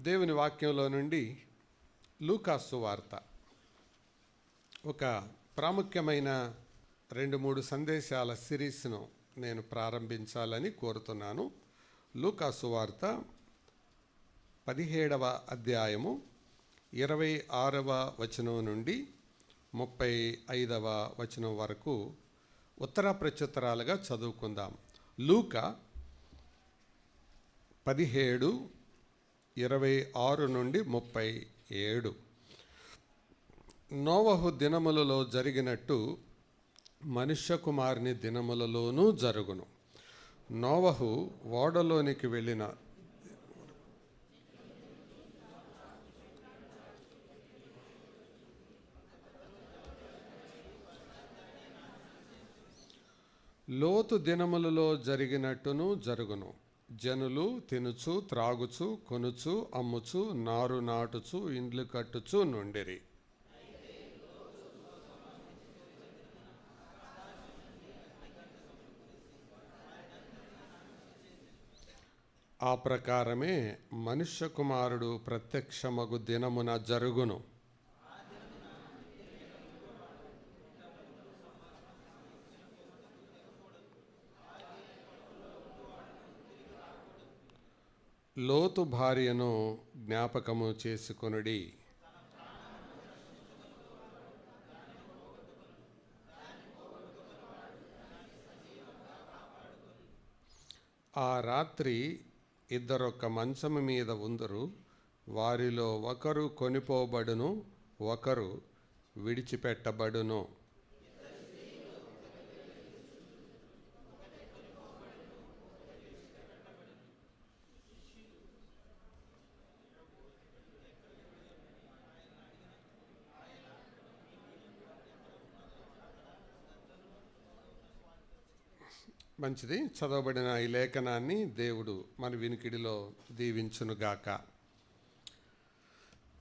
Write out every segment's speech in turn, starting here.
దేవుని వాక్యంలో నుండి లూకాసు వార్త ఒక ప్రాముఖ్యమైన 2-3 సందేశాల సిరీస్ను నేను ప్రారంభించాలని కోరుతున్నాను. లూకాసు వార్త 17వ అధ్యాయము 26వ వచనం నుండి 35వ వచనం వరకు ఉత్తర ప్రత్యుత్తరాలుగా చదువుకుందాం. లూకా 17:26 నుండి 37. నోవహు దినములలో జరిగినట్టు మనుష్య కుమారుని దినములలోనూ జరుగును. నోవహు ఓడలోనికి వెళ్ళిన లోతు దినములలో జరిగినట్టును జరుగును. జనులు తినుచు త్రాగుచు కొనుచు అమ్ముచు నారు నాటుచు ఇండ్లు కట్టుచు నుండిరి. ఆ ప్రకారమే మనుష్య కుమారుడు ప్రత్యక్షమగు దినమున జరుగును. లోతు భార్యను జ్ఞాపకము చేసుకొనుడి. ఆ రాత్రి ఇద్దరొక్క మంచము మీద ఉందరు. వారిలో ఒకరు కొనిపోబడును, ఒకరు విడిచిపెట్టబడును. మంచిది. చదవబడిన ఈ లేఖనాన్ని దేవుడు మన వినికిడిలో దీవించునుగాక.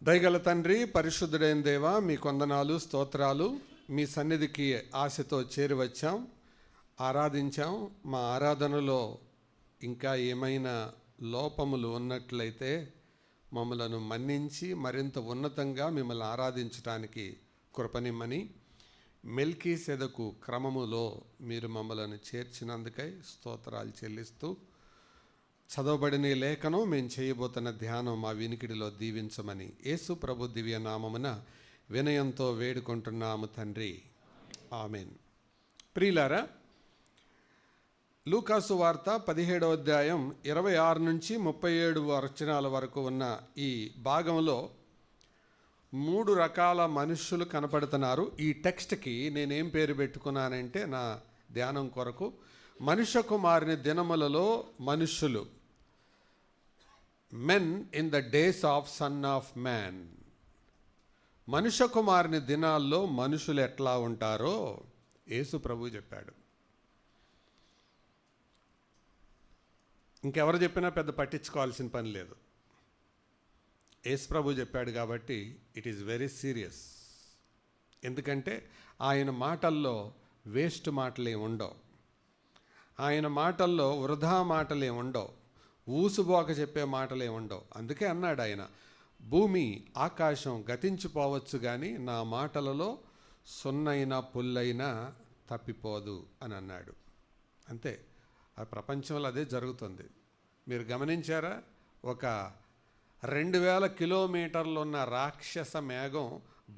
దయగల తండ్రి, పరిశుద్ధుడైన దేవా, మీ కొందనాలు, స్తోత్రాలు. మీ సన్నిధికి ఆశతో చేరి వచ్చాం, ఆరాధించాం. మా ఆరాధనలో ఇంకా ఏమైనా లోపములు ఉన్నట్లయితే మమ్మలను మన్నించి మరింత ఉన్నతంగా మిమ్మల్ని ఆరాధించడానికి కృపనిమ్మని, మెల్కీసెదకు క్రమములో మీరు మమ్మలను చేర్చినందుకై స్తోత్రాలు చెల్లిస్తూ, చదవబడిన లేఖనం మేము చేయబోతున్న ధ్యానం మా వినికిడిలో దీవించమని యేసు ప్రభు దివ్య నామమున వినయంతో వేడుకుంటున్నాము తండ్రి, ఆమెన్. ప్రియులారా, లూకాసు వార్త 17వ అధ్యాయం 26 నుంచి 37 వచనాల వరకు ఉన్న ఈ భాగంలో 3 రకాల మనుషులు కనపడుతున్నారు. ఈ టెక్స్ట్కి నేనేం పేరు పెట్టుకున్నానంటే, నా ధ్యానం కొరకు, మనుష్య కుమారుని దినములలో మనుష్యులు, men in the days of son of man. మనుష్య కుమారుని దినాల్లో మనుషులు ఎట్లా ఉంటారో యేసు ప్రభు చెప్పాడు. ఇంకెవరు చెప్పినా పెద్ద పట్టించుకోవాల్సిన పని లేదు. యేసు ప్రభు చెప్పాడు కాబట్టి ఇట్ ఈస్ వెరీ సీరియస్. ఎందుకంటే ఆయన మాటల్లో వేస్ట్ మాటలే ఉండవు, ఆయన మాటల్లో వృధా మాటలే ఉండవు, ఊసుబోక చెప్పే మాటలే ఉండవు. అందుకే అన్నాడు ఆయన, భూమి ఆకాశం గతించిపోవచ్చు కానీ నా మాటలలో సున్నైనా పుల్లైనా తప్పిపోదు అని అన్నాడు. అంతే, ఆ ప్రపంచంలో అదే జరుగుతుంది. మీరు గమనించారా? ఒక 2000 కిలోమీటర్లు ఉన్న రాక్షస మేఘం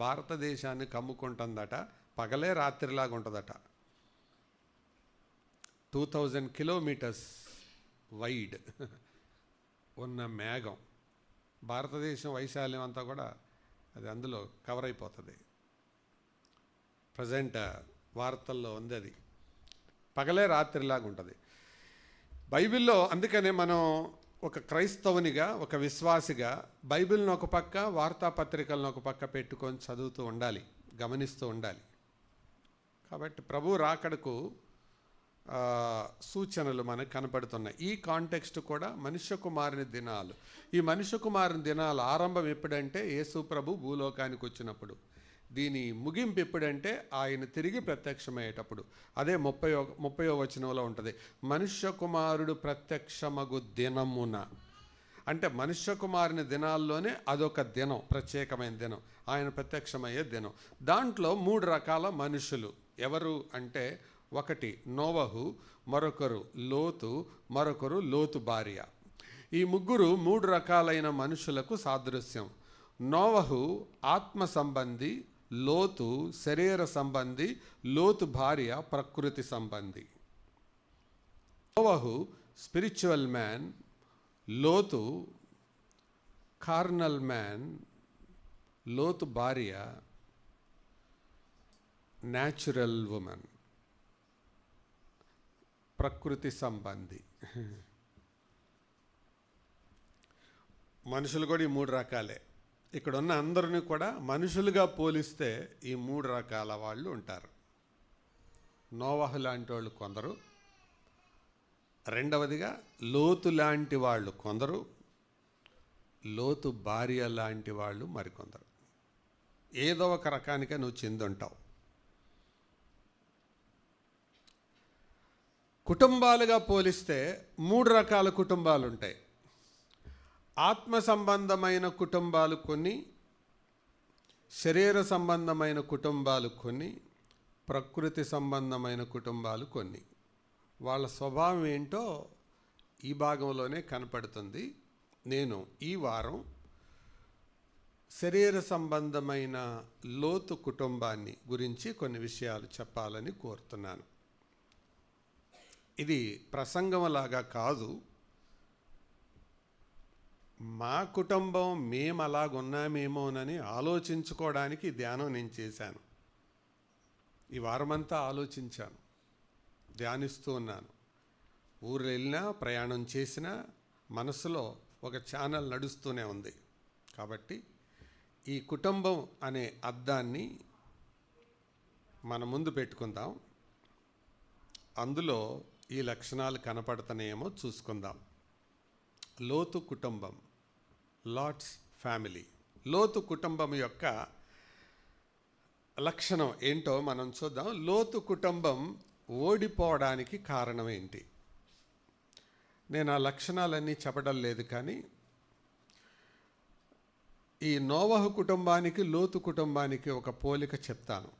భారతదేశాన్ని కమ్ముకుంటుందట. పగలే రాత్రిలాగా ఉంటుందట. 2000 కిలోమీటర్స్ వైడ్ ఉన్న మేఘం, భారతదేశం వైశాల్యం అంతా కూడా అది అందులో కవర్ అయిపోతుంది. ప్రజెంట్ వార్తల్లో ఉంది. అది పగలే రాత్రిలాగా ఉంటుంది బైబిల్లో. అందుకనే మనం ఒక క్రైస్తవునిగా, ఒక విశ్వాసిగా బైబిల్ని ఒక పక్క, వార్తాపత్రికలను ఒక పక్క పెట్టుకొని చదువుతూ ఉండాలి, గమనిస్తూ ఉండాలి. కాబట్టి ప్రభు రాకడకు సూచనలు మనకు కనపడుతున్నాయి. ఈ కాంటెక్స్ట్ కూడా మనుష్య కుమారుని దినాలు. ఈ మనుష్య కుమారుని దినాల ఆరంభం ఎప్పుడంటే యేసు ప్రభు భూలోకానికి వచ్చినప్పుడు. దీని ముగింపు ఎప్పుడంటే ఆయన తిరిగి ప్రత్యక్షమయ్యేటప్పుడు. అదే 30వ వచనంలో ఉంటుంది, మనుష్య కుమారుడు ప్రత్యక్షమగు దినమున. అంటే మనుష్య కుమారుని దినాల్లోనే అదొక దినం, ప్రత్యేకమైన దినం, ఆయన ప్రత్యక్షమయ్యే దినం. దాంట్లో 3 రకాల మనుషులు ఎవరు అంటే, ఒకటి నోవహు, మరొకరు లోతు, మరొకరు లోతు భార్య. ఈ ముగ్గురు 3 రకాలైన మనుషులకు సాదృశ్యం. నోవహు ఆత్మ సంబంధి, లోతు శరీర సంబంధి, లోతు భార్య ప్రకృతి సంబంధి. నోవహు స్పిరిచువల్ మ్యాన్, లోతు కార్నల్ మ్యాన్, లోతు భార్య న్యాచురల్ ఉమెన్, ప్రకృతి సంబంధి. మనుషులు కూడా ఈ 3 రకాలే. ఇక్కడ ఉన్న అందరినీ కూడా మనుషులుగా పోలిస్తే ఈ 3 రకాల వాళ్ళు ఉంటారు. నోవహు లాంటి వాళ్ళు కొందరు, రెండవదిగా లోతు లాంటి వాళ్ళు కొందరు, లోతు భార్య లాంటి వాళ్ళు మరికొందరు. ఏదో ఒక రకానికే నువ్వు చెందుంటావు. కుటుంబాలుగా పోలిస్తే 3 రకాల కుటుంబాలు ఉంటాయి. ఆత్మ సంబంధమైన కుటుంబాలు కొన్ని, శరీర సంబంధమైన కుటుంబాలు కొన్ని, ప్రకృతి సంబంధమైన కుటుంబాలు కొన్ని. వాళ్ళ స్వభావం ఏంటో ఈ భాగంలోనే కనపడుతుంది. నేను ఈ వారం శరీర సంబంధమైన లోతు కుటుంబాన్ని గురించి కొన్ని విషయాలు చెప్పాలని కోరుతున్నాను. ఇది ప్రసంగంలాగా కాదు. మా కుటుంబం మేము అలాగున్నామేమోనని ఆలోచించుకోవడానికి ధ్యానం నేను చేశాను. ఈ వారమంతా ఆలోచించాను, ధ్యానిస్తూ ఉన్నాను. ఊరు వెళ్ళినా, ప్రయాణం చేసినా మనసులో ఒక ఛానల్ నడుస్తూనే ఉంది. కాబట్టి ఈ కుటుంబం అనే అద్దాన్ని మన ముందు పెట్టుకుందాం. అందులో ఈ లక్షణాలు కనపడుతున్నాయేమో చూసుకుందాం. లోతు కుటుంబం, లాట్స్ ఫ్యామిలీ. లోతు కుటుంబం యొక్క లక్షణం ఏంటో మనం చూద్దాం. లోతు కుటుంబం ఓడిపోవడానికి కారణం ఏంటి? నేను ఆ లక్షణాలన్నీ చెప్పడం లేదు, కానీ ఈ నోవహు కుటుంబానికి లోతు కుటుంబానికి ఒక పోలిక చెప్తాను.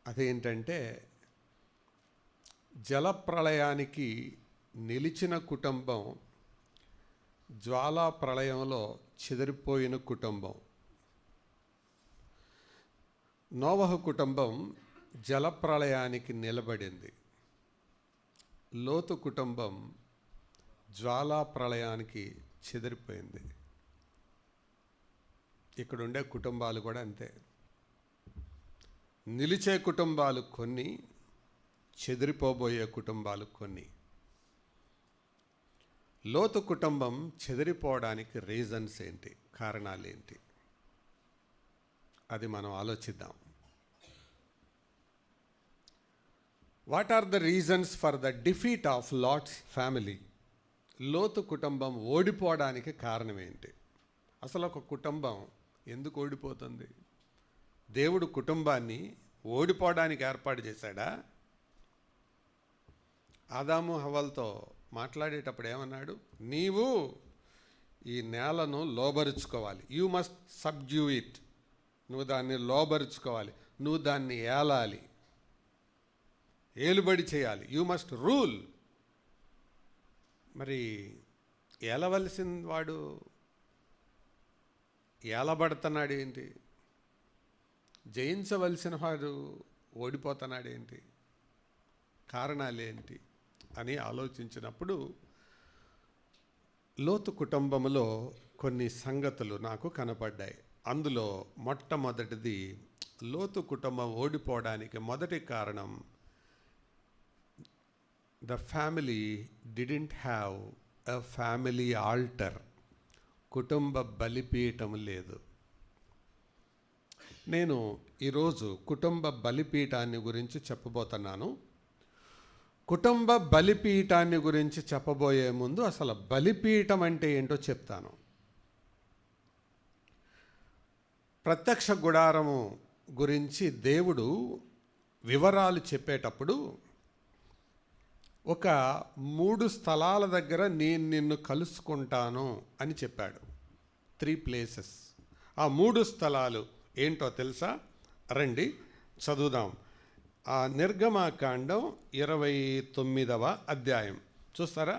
అదేంటంటే, జలప్రళయానికి నిలిచిన కుటుంబం, జ్వాలా ప్రళయంలో చెదిరిపోయిన కుటుంబం. నోవహు కుటుంబం జలప్రళయానికి నిలబడింది. లోతు కుటుంబం జ్వాలా ప్రళయానికి చెదిరిపోయింది. ఇక్కడుండే కుటుంబాలు కూడా అంతే. నిలిచే కుటుంబాలు కొన్ని, చెదిరిపోబోయే కుటుంబాలు కొన్ని. లోతు కుటుంబం చెదిరిపోవడానికి రీజన్స్ ఏంటి, కారణాలు ఏంటి, అది మనం ఆలోచిద్దాం. What are the reasons for the defeat of Lot's family? లోతు కుటుంబం ఓడిపోవడానికి కారణం ఏంటి? అసలు ఒక కుటుంబం ఎందుకు ఓడిపోతుంది? దేవుడు కుటుంబాన్ని ఓడిపోవడానికి ఏర్పాటు చేశాడా? ఆదాము హవ్వలతో మాట్లాడేటప్పుడు ఏమన్నాడు? నీవు ఈ నేలను లోబరుచుకోవాలి. You must subdue it. నువ్వు దాన్ని లోబరుచుకోవాలి, నువ్వు దాన్ని ఏలాలి, ఏలుబడి చేయాలి. You must rule. మరి ఏలవలసిన వాడు ఏలబడుతున్నాడు ఏంటి? జయించవలసిన వాడు ఓడిపోతున్నాడు ఏంటి? కారణాలు ఏంటి అని ఆలోచించినప్పుడు లోతు కుటుంబంలో కొన్ని సంగతులు నాకు కనపడ్డాయి. అందులో మొట్టమొదటిది, లోతు కుటుంబం ఓడిపోవడానికి మొదటి కారణం, the family didn't have a family altar. కుటుంబ బలిపీఠం లేదు. నేను ఈరోజు కుటుంబ బలిపీఠాన్ని గురించి చెప్పబోతున్నాను. కుటుంబ బలిపీఠాన్ని గురించి చెప్పబోయే ముందు అసలు బలిపీఠం అంటే ఏంటో చెప్తాను. ప్రత్యక్ష గుడారము గురించి దేవుడు వివరాలు చెప్పేటప్పుడు ఒక 3 స్థలాల దగ్గర నేను నిన్ను కలుసుకుంటాను అని చెప్పాడు. 3 ప్లేసెస్. ఆ 3 స్థలాలు ఏంటో తెలుసా? రండి చదువుదాం. ఆ నిర్గమాకాండం 29వ అధ్యాయం చూస్తారా?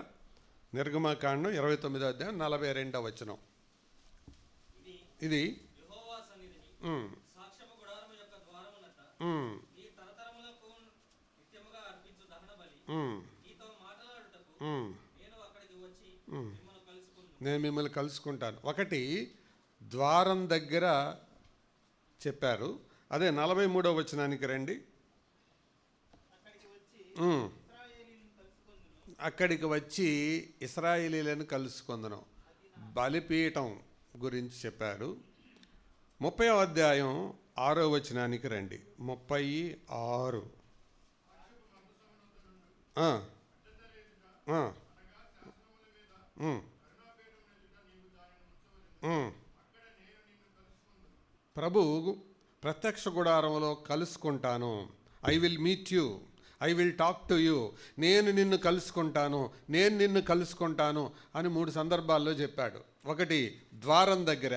నిర్గమాకాండం 29వ అధ్యాయం 42వ వచనం. ఇది నేను మిమ్మల్ని కలుసుకుంటాను. ఒకటి ద్వారం దగ్గర చెప్పారు. అదే 43వ వచనానికి రండి. అక్కడికి వచ్చి ఇశ్రాయేలీలను కలుసుకుందను. బలిపీఠం గురించి చెప్పారు. 30వ అధ్యాయం 6వ వచనానికి రండి. 36. ప్రభు ప్రత్యక్ష గుడారంలో కలుసుకుంటాను. I will meet you, I will talk to you. నేను నిన్ను కలుసుకుంటాను, నేను నిన్ను కలుసుకుంటాను అని 3 సందర్భాల్లో చెప్పాడు. 1 ద్వారం దగ్గర,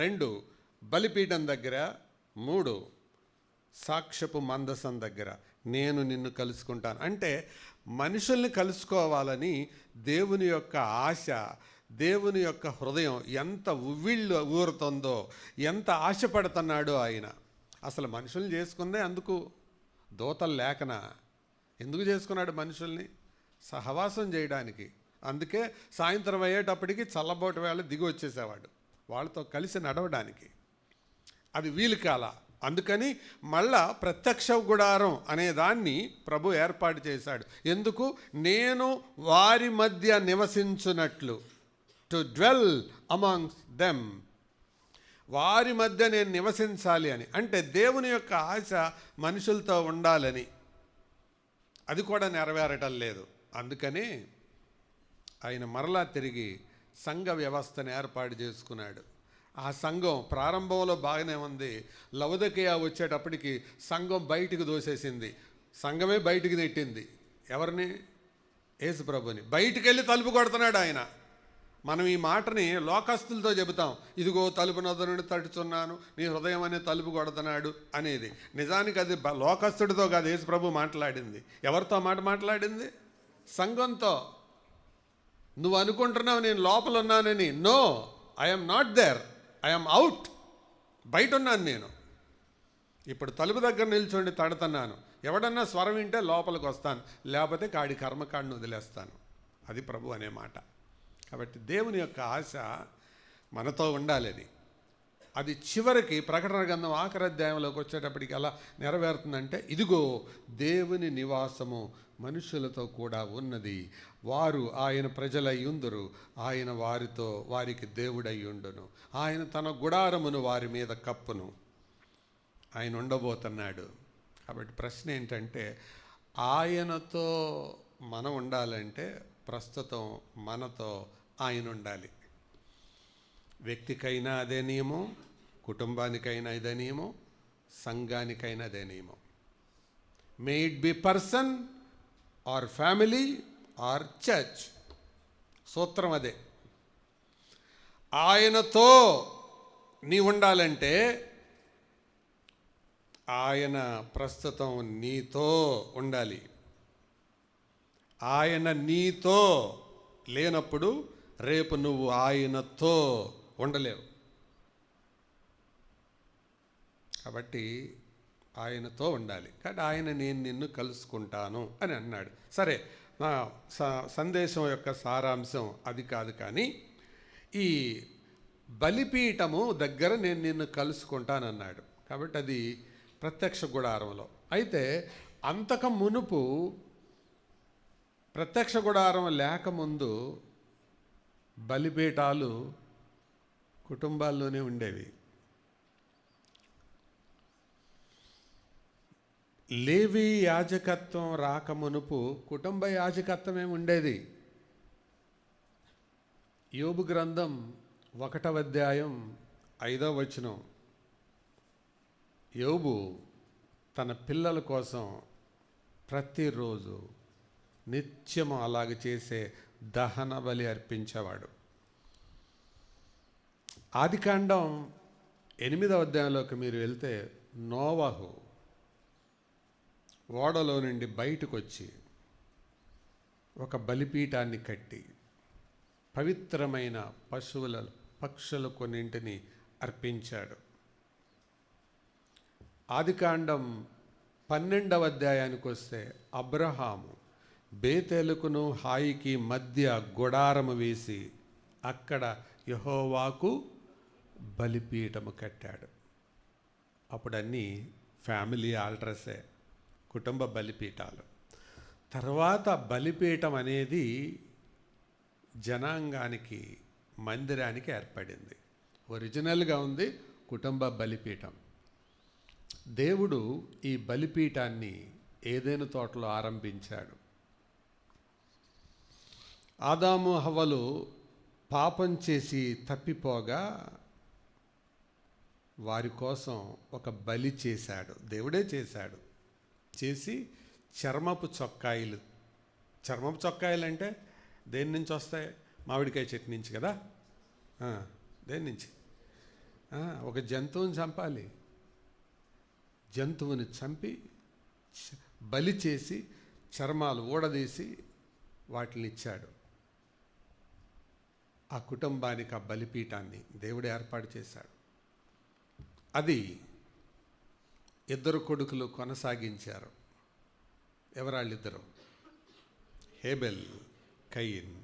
2 బలిపీఠం దగ్గర, 3 సాక్ష్యపు మందసం దగ్గర నేను నిన్ను కలుసుకుంటాను. అంటే మనుషుల్ని కలుసుకోవాలని దేవుని యొక్క ఆశ, దేవుని యొక్క హృదయం ఎంత ఉవ్విళ్ళు ఊరుతుందో, ఎంత ఆశపడుతున్నాడో ఆయన. అసలు మనుషుల్ని చేసుకుందే అందుకు. దూతలు లేకనా? ఎందుకు చేసుకున్నాడు మనుషుల్ని? సహవాసం చేయడానికి. అందుకే సాయంత్రం అయ్యేటప్పటికి చల్లబోటు వేళ దిగి వచ్చేసేవాడు వాళ్ళతో కలిసి నడవడానికి. అది వీలు కాల. అందుకని మళ్ళా ప్రత్యక్ష గుడారం అనే దాన్ని ప్రభు ఏర్పాటు చేశాడు. ఎందుకు? నేను వారి మధ్య నివసించున్నట్లు, టు డ్వెల్ అమాంగ్స్ దెమ్. వారి మధ్య నేను నివసించాలి అని. అంటే దేవుని యొక్క ఆశ మనుషులతో ఉండాలని. అది కూడా నెరవేరటం లేదు. అందుకని ఆయన మరలా తిరిగి సంఘ వ్యవస్థను ఏర్పాటు చేసుకున్నాడు. ఆ సంఘం ప్రారంభంలో బాగానే ఉంది. లవొదికయ వచ్చేటప్పటికి సంఘం బయటికి దోసేసింది. సంఘమే బయటికి నెట్టింది. ఎవరిని? యేసు ప్రభుని. బయటికి వెళ్ళి తలుపు కొడుతున్నాడు ఆయన. మనం ఈ మాటని లోకస్తులతో చెబుతాం, ఇదిగో తలుపు నొద్ద నుండి తట్టుచున్నాను, నీ హృదయం అనే తలుపు కొడుతున్నాడు అనేది. నిజానికి అది లోకస్తుడితో కాదు యేసు ప్రభు మాట్లాడింది. ఎవరితో మాట్లాడింది? సంఘంతో. నువ్వు అనుకుంటున్నావు నేను లోపల ఉన్నానని. No, I'm not there, I'm out. బయట ఉన్నాను నేను. ఇప్పుడు తలుపు దగ్గర నిల్చోండి తడుతున్నాను. ఎవడన్నా స్వరం వింటే లోపలికి వస్తాను, లేకపోతే కాడి కర్మకాడిని వదిలేస్తాను. అది ప్రభు అనే మాట. కాబట్టి దేవుని యొక్క ఆశ మనతో ఉండాలని. అది చివరికి ప్రకటన గ్రంథం ఆఖరి అధ్యాయంలోకి వచ్చేటప్పటికి ఎలా నెరవేరుతుందంటే, ఇదిగో దేవుని నివాసము మనుషులతో కూడా ఉన్నది, వారు ఆయన ప్రజలయ్యుందురు, ఆయన వారికి దేవుడయ్యుండును, ఆయన తన గుడారమును వారి మీద కప్పును. ఆయన ఉండబోతున్నాడు. కాబట్టి ప్రశ్న ఏంటంటే, ఆయనతో మనం ఉండాలంటే ప్రస్తుతం మనతో ఆయన ఉండాలి. వ్యక్తికైనా అదే నియమం, కుటుంబానికైనా ఇదే నియమం, సంఘానికైనా అదే నియమం. May it be person or family or church. సూత్రం అదే. ఆయనతో నీ ఉండాలంటే ఆయన ప్రస్తుతం నీతో ఉండాలి. ఆయన నీతో లేనప్పుడు రేపు నువ్వు ఆయనతో ఉండలేవు. కాబట్టి ఆయనతో ఉండాలి. కాబట్టి ఆయన నేను నిన్ను కలుసుకుంటాను అని అన్నాడు. సరే, నా సందేశం యొక్క సారాంశం అది కాదు. కానీ ఈ బలిపీఠము దగ్గర నేను నిన్ను కలుసుకుంటానన్నాడు. కాబట్టి అది ప్రత్యక్ష గుడారంలో. అయితే అంతకు మునుపు ప్రత్యక్ష గుడారం లేకముందు బలిపీఠాలు కుటుంబాల్లోనే ఉండేవి. లేవి యాజకత్వం రాకమునుపు కుటుంబ యాజకత్వమే ఉండేది. యోబు గ్రంథం 1వ అధ్యాయం 5వ వచనం. యోబు తన పిల్లల కోసం ప్రతిరోజు నిత్యము అలాగ చేసే దహన బలి అర్పించేవాడు. ఆదికాండం 8వ అధ్యాయంలోకి మీరు వెళ్తే నోవహు ఓడలో నుండి బయటకు వచ్చి ఒక బలిపీఠాన్ని కట్టి పవిత్రమైన పశువుల పక్షులు కొన్నింటిని అర్పించాడు. ఆదికాండం 12వ అధ్యాయానికి వస్తే అబ్రహాము బేతేలుకును హాయికి మధ్య గుడారము వేసి అక్కడ యెహోవాకు బలిపీఠము కట్టాడు. అప్పుడు అన్నీ ఫ్యామిలీ ఆల్టర్సే, కుటుంబ బలిపీఠాలు. తర్వాత బలిపీఠం అనేది జనాంగానికి, మందిరానికి ఏర్పడింది. ఒరిజినల్గా ఉంది కుటుంబ బలిపీఠం. దేవుడు ఈ బలిపీఠాన్ని ఏదెను తోటలో ఆరంభించాడు. ఆదాము హవ్వలు పాపం చేసి తప్పిపోగా వారి కోసం ఒక బలి చేశాడు. దేవుడే చేశాడు. చేసి చర్మపు చొక్కాయిలు అంటే దేని నుంచి వస్తాయి? మామిడికాయ చెట్టు నుంచి కదా. దేని నుంచి? ఒక జంతువుని చంపాలి. జంతువుని చంపి బలి చేసి చర్మాలు ఊడదీసి వాటిని ఇచ్చాడు. ఆ కుటుంబానికి ఆ బలిపీఠాన్ని దేవుడు ఏర్పాటు చేశాడు. అది 2 కొడుకులు కొనసాగించారు. ఎవరాళ్ళిద్దరు? హేబెల్, కయీన్.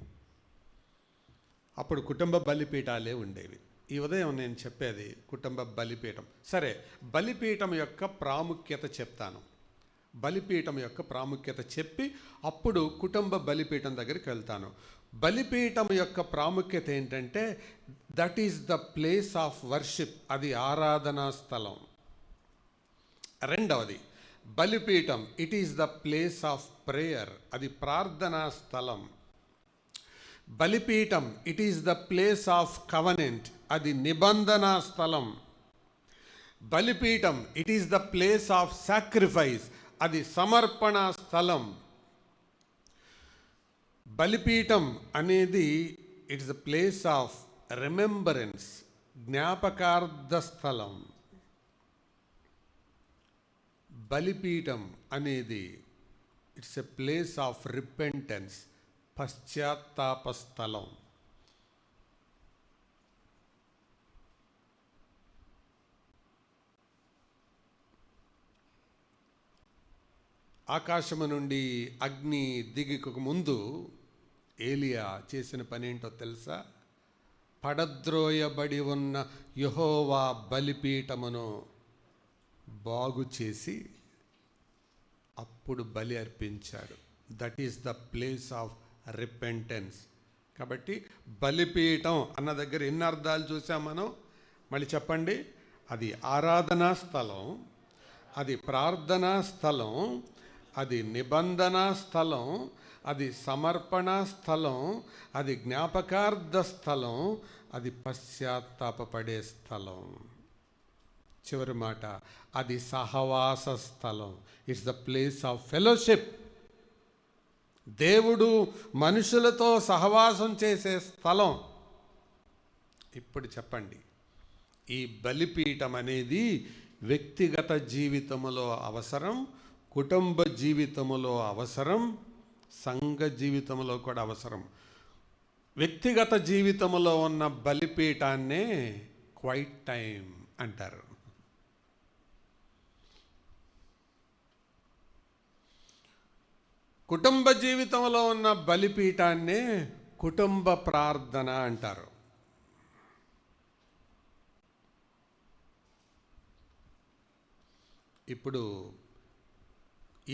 అప్పుడు కుటుంబ బలిపీఠాలే ఉండేవి. ఈ ఉదయం నేను చెప్పేది కుటుంబ బలిపీఠం. సరే, బలిపీఠం యొక్క ప్రాముఖ్యత చెప్తాను. బలిపీఠం యొక్క ప్రాముఖ్యత చెప్పి అప్పుడు కుటుంబ బలిపీఠం దగ్గరికి వెళ్తాను. బలిపీఠం యొక్క ప్రాముఖ్యత ఏంటంటే that is the place of worship. అది ఆరాధనా స్థలం. రెండవది బలిపీఠం, it is the place of prayer. అది ప్రార్థనా స్థలం. బలిపీఠం, it is the place of covenant. అది నిబంధనా స్థలం. బలిపీఠం, it is the place of sacrifice. అది సమర్పణ స్థలం. బలిపీఠం అనేది it's the place of remembrance, జ్ఞాపకార్థ స్థలం. బలిపీఠం అనేది it's a place of repentance, పశ్చాత్తాప స్థలం. ఆకాశము నుండి అగ్ని దిగిక ముందు ఏలియా చేసిన పని ఏంటో తెలుసా? పడద్రోయబడి ఉన్న యెహోవా బలిపీఠమును బాగు చేసి అప్పుడు బలి అర్పించాడు. That is the place of repentance. కాబట్టి బలిపీఠం అన్న దగ్గర ఎన్ని అర్థాలు చూసాం మనం? మళ్ళీ చెప్పండి. అది ఆరాధనా స్థలం, అది ప్రార్థనా స్థలం, అది నిబంధనా స్థలం, అది సమర్పణ స్థలం, అది జ్ఞాపకార్థ స్థలం, అది పశ్చాత్తాపపడే స్థలం. చివరి మాట, అది సహవాస స్థలం. It's the place of fellowship. దేవుడు మనుషులతో సహవాసం చేసే స్థలం. ఇప్పుడు చెప్పండి, ఈ బలిపీఠం అనేది వ్యక్తిగత జీవితంలో అవసరం, కుటుంబ జీవితంలో అవసరం, సంఘ జీవితంలో కూడా అవసరం. వ్యక్తిగత జీవితంలో ఉన్న బలిపీఠాన్నే క్వైట్ టైం అంటారు. కుటుంబ జీవితంలో ఉన్న బలిపీఠాన్నే కుటుంబ ప్రార్థన అంటారు. ఇప్పుడు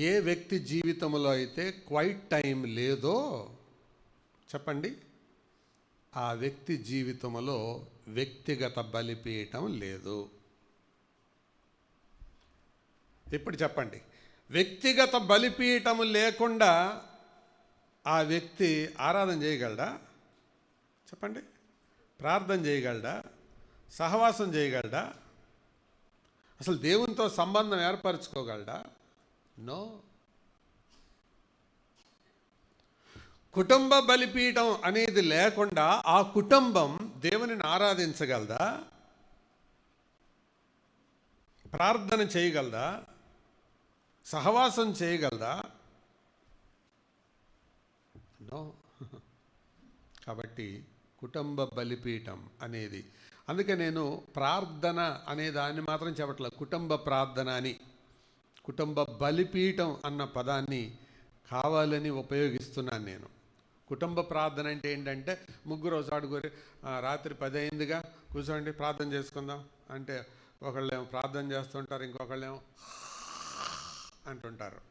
ఏ వ్యక్తి జీవితంలో అయితే క్వైట్ టైం లేదో చెప్పండి, ఆ వ్యక్తి జీవితంలో వ్యక్తిగత బలిపీఠం లేదు. ఇప్పుడు చెప్పండి, వ్యక్తిగత బలిపీఠము లేకుండా ఆ వ్యక్తి ఆరాధన చేయగలడా? చెప్పండి. ప్రార్థన చేయగలడా? సహవాసం చేయగలడా? అసలు దేవునితో సంబంధం ఏర్పరచుకోగలడా? నో. కుటుంబ బలిపీఠం అనేది లేకుండా ఆ కుటుంబం దేవునిని ఆరాధించగలదా? ప్రార్థన చేయగలదా? సహవాసం చేయగలదా? నో. కాబట్టి కుటుంబ బలిపీఠం అనేది, అందుకే నేను ప్రార్థన అనే దాన్ని మాత్రం చెప్పట్లేదు, కుటుంబ ప్రార్థన అని. కుటుంబ బలిపీఠం అన్న పదాన్ని కావాలని ఉపయోగిస్తున్నాను నేను. కుటుంబ ప్రార్థన అంటే ఏంటంటే, ముగ్గురు ఒకసారి రాత్రి 10 అయిందిగా కూర్చోండి ప్రార్థన చేసుకుందాం అంటే ఒకళ్ళేమో ప్రార్థన చేస్తుంటారు, ఇంకొకళ్ళేమో అంటుంటారు.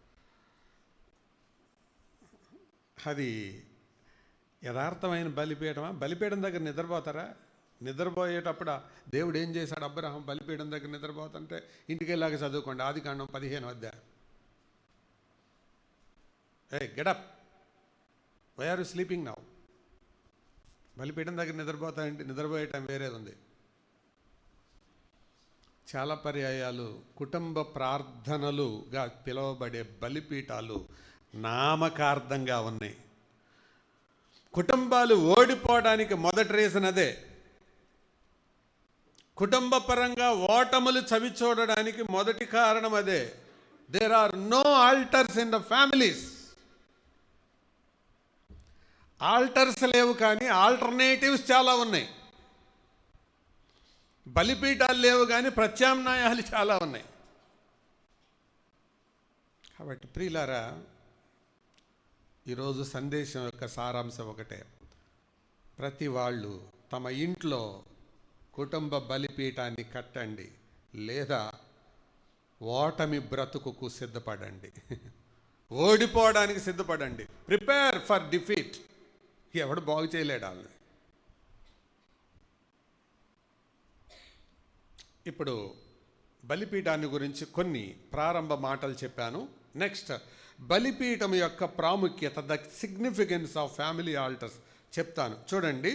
అది యథార్థమైన బలిపీఠమా? బలిపీఠం దగ్గర నిద్రపోతారా? నిద్రపోయేటప్పుడు దేవుడు ఏం చేశాడు? అబ్రహాం బలిపీఠం దగ్గర నిద్రపోతుంటే ఇంటికి వెళ్ళాక చదువుకోండి, ఆదికాండం 15 అధ్యాయం. Get up, why are you sleeping now? బలిపీఠం దగ్గర నిద్రపోయే టైం వేరేది ఉంది. చాలా పర్యాయాలు కుటుంబ ప్రార్థనలుగా పిలువబడే బలిపీఠాలు నామకార్థంగా ఉన్నాయి. కుటుంబాలు ఓడిపోవడానికి మొదటి రీజన్ అదే. కుటుంబ పరంగా ఓటములు చవి చూడడానికి మొదటి కారణం అదే. There are no altars in the families. Altars లేవు, కానీ ఆల్టర్నేటివ్స్ చాలా ఉన్నాయి. బలిపీఠాలు లేవు, కానీ ప్రత్యామ్నాయాలు చాలా ఉన్నాయి. కాబట్టి ప్రియులారా, ఈరోజు సందేశం యొక్క సారాంశం ఒకటే. ప్రతి వాళ్ళు తమ ఇంట్లో కుటుంబ బలిపీఠాన్ని కట్టండి, లేదా ఓటమి బ్రతుకుకు సిద్ధపడండి. ఓడిపోవడానికి సిద్ధపడండి. Prepare for defeat. ఎవడు బాగు చేయలేడు వాళ్ళని. ఇప్పుడు బలిపీఠాన్ని గురించి కొన్ని ప్రారంభ మాటలు చెప్పాను. నెక్స్ట్, బలిపీఠం యొక్క ప్రాముఖ్యత, the significance of family altars చెప్తాను. చూడండి,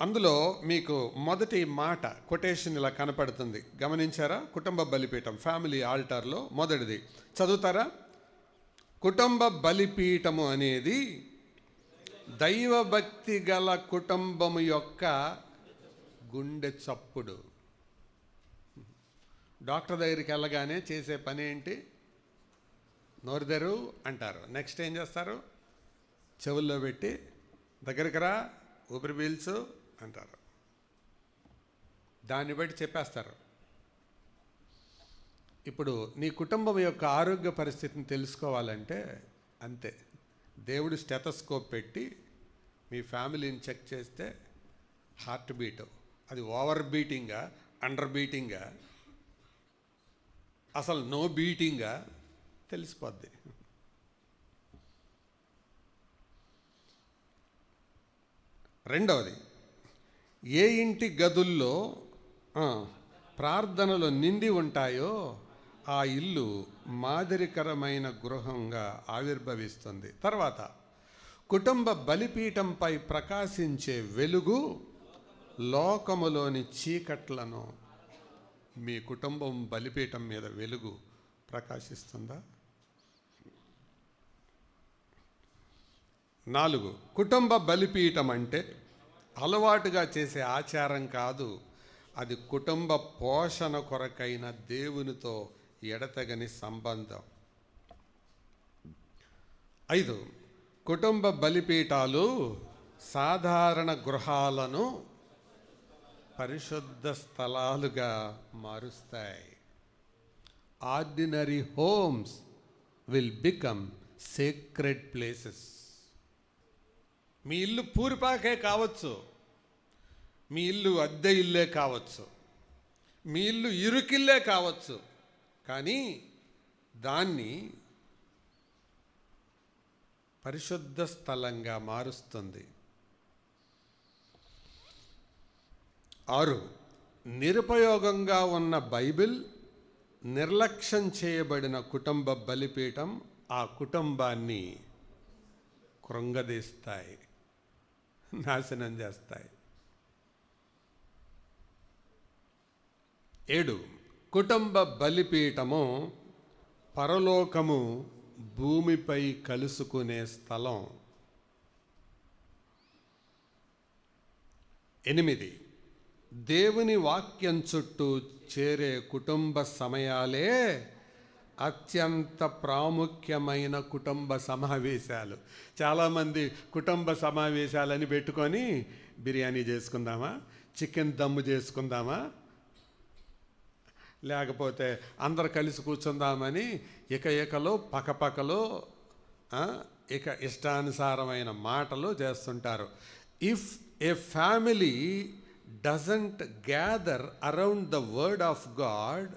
అందులో మీకు మొదటి మాట కొటేషన్ ఇలా కనపడుతుంది, గమనించారా? కుటుంబ బలిపీఠం, ఫ్యామిలీ ఆల్టర్లో మొదటిది చదువుతారా? కుటుంబ బలిపీఠము అనేది దైవభక్తి గల కుటుంబము యొక్క గుండె చప్పుడు. డాక్టర్ దగ్గరికి వెళ్ళగానే చేసే పని ఏంటి? నోరుదెరు అంటారు. నెక్స్ట్ ఏం చేస్తారు? చెవుల్లో పెట్టి దగ్గరికి రా, ఊపిరి పీల్చు అంటారు. దాన్ని బట్టి చెప్పేస్తారు. ఇప్పుడు నీ కుటుంబం యొక్క ఆరోగ్య పరిస్థితిని తెలుసుకోవాలంటే అంతే. దేవుడు స్టెథోస్కోప్ పెట్టి మీ ఫ్యామిలీని చెక్ చేస్తే హార్ట్ బీట్, అది ఓవర్ బీటింగా, అండర్ బీటింగా, అసలు నో బీటింగా తెలిసిపోద్ది. రెండవది, ఏ ఇంటి గదుల్లో ప్రార్థనలు నిండి ఉంటాయో ఆ ఇల్లు మాదిరికరమైన గృహంగా ఆవిర్భవిస్తుంది. తర్వాత, కుటుంబ బలిపీఠంపై ప్రకాశించే వెలుగు లోకములోని చీకట్లను, మీ కుటుంబం బలిపీఠం మీద వెలుగు ప్రకాశిస్తుందా? 4, కుటుంబ బలిపీఠం అంటే అలవాటుగా చేసే ఆచారం కాదు, అది కుటుంబ పోషణ కొరకైన దేవునితో ఎడతెగని సంబంధం. 5, కుటుంబ బలిపీఠాలు సాధారణ గృహాలను పరిశుద్ధ స్థలాలుగా మారుస్తాయి. Ordinary homes will become sacred places. మీ ఇల్లు పూరిపాకే కావచ్చు, మీ ఇల్లు అద్దె ఇల్లే కావచ్చు, మీ ఇల్లు ఇరుకిల్లే కావచ్చు, కానీ దాన్ని పరిశుద్ధ స్థలంగా మారుస్తుంది. 6, నిరుపయోగంగా ఉన్న బైబిల్, నిర్లక్ష్యం చేయబడిన కుటుంబ బలిపీఠం ఆ కుటుంబాన్ని కృంగదీస్తాయి, నాశనం చేస్తాయి. 7, కుటుంబ బలిపీఠము పరలోకము భూమిపై కలుసుకునే స్థలం. 8, దేవుని వాక్యం చుట్టూ చేరే కుటుంబ సమయాలే అత్యంత ప్రాముఖ్యమైన కుటుంబ సమావేశాలు. చాలామంది కుటుంబ సమావేశాలని పెట్టుకొని బిర్యానీ చేసుకుందామా, చికెన్ దమ్ము చేసుకుందామా, లేకపోతే అందరు కలిసి కూర్చుందామని ఏకలో పకపకలో ఇక ఇష్టానుసారమైన మాటలు చేస్తుంటారు. If A family doesn't gather around the word of God,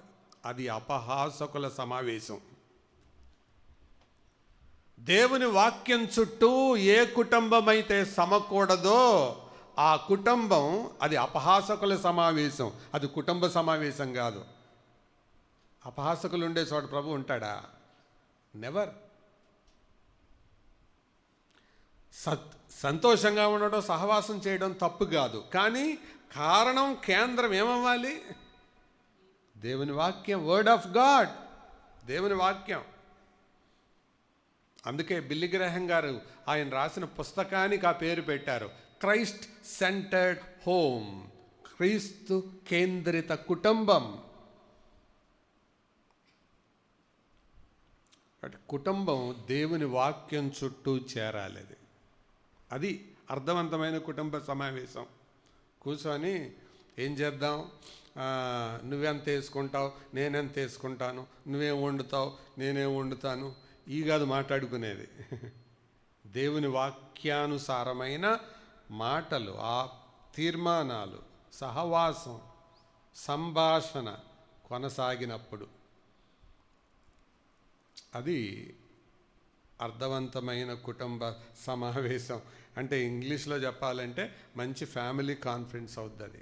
అది అపహాసకుల సమావేశం. దేవుని వాక్యం చుట్టూ ఏ కుటుంబం అయితే సమకూడదో ఆ కుటుంబం అది అపహాసకుల సమావేశం, అది కుటుంబ సమావేశం కాదు. అపహాసకులు ఉండే చోట ప్రభు ఉంటాడా? నెవర్. సంతోషంగా ఉండడం, సహవాసం చేయడం తప్పు కాదు, కానీ కారణం, కేంద్రం ఏమవ్వాలి? దేవుని వాక్యం, వర్డ్ ఆఫ్ గాడ్, దేవుని వాక్యం. అందుకే బిల్లీ గ్రాహం గారు ఆయన రాసిన పుస్తకానికి ఆ పేరు పెట్టారు, క్రైస్ట్ సెంటర్డ్ హోమ్, క్రీస్తు కేంద్రిత కుటుంబం. కుటుంబం దేవుని వాక్యం చుట్టూ చేరాలి. అది అర్థవంతమైన కుటుంబ సమావేశం. కూర్చొని ఏం చేద్దాం, నువ్వెంత వేసుకుంటావు, నేనెంత వేసుకుంటాను, నువ్వేం వండుతావు, నేనేం వండుతాను, ఈ కాదు మాట్లాడుకునేది. దేవుని వాక్యానుసారమైన మాటలు, ఆ తీర్మానాలు, సహవాసం, సంభాషణ కొనసాగినప్పుడు అది అర్థవంతమైన కుటుంబ సమావేశం. అంటే ఇంగ్లీష్లో చెప్పాలంటే మంచి ఫ్యామిలీ కాన్ఫరెన్స్ అవుతుంది.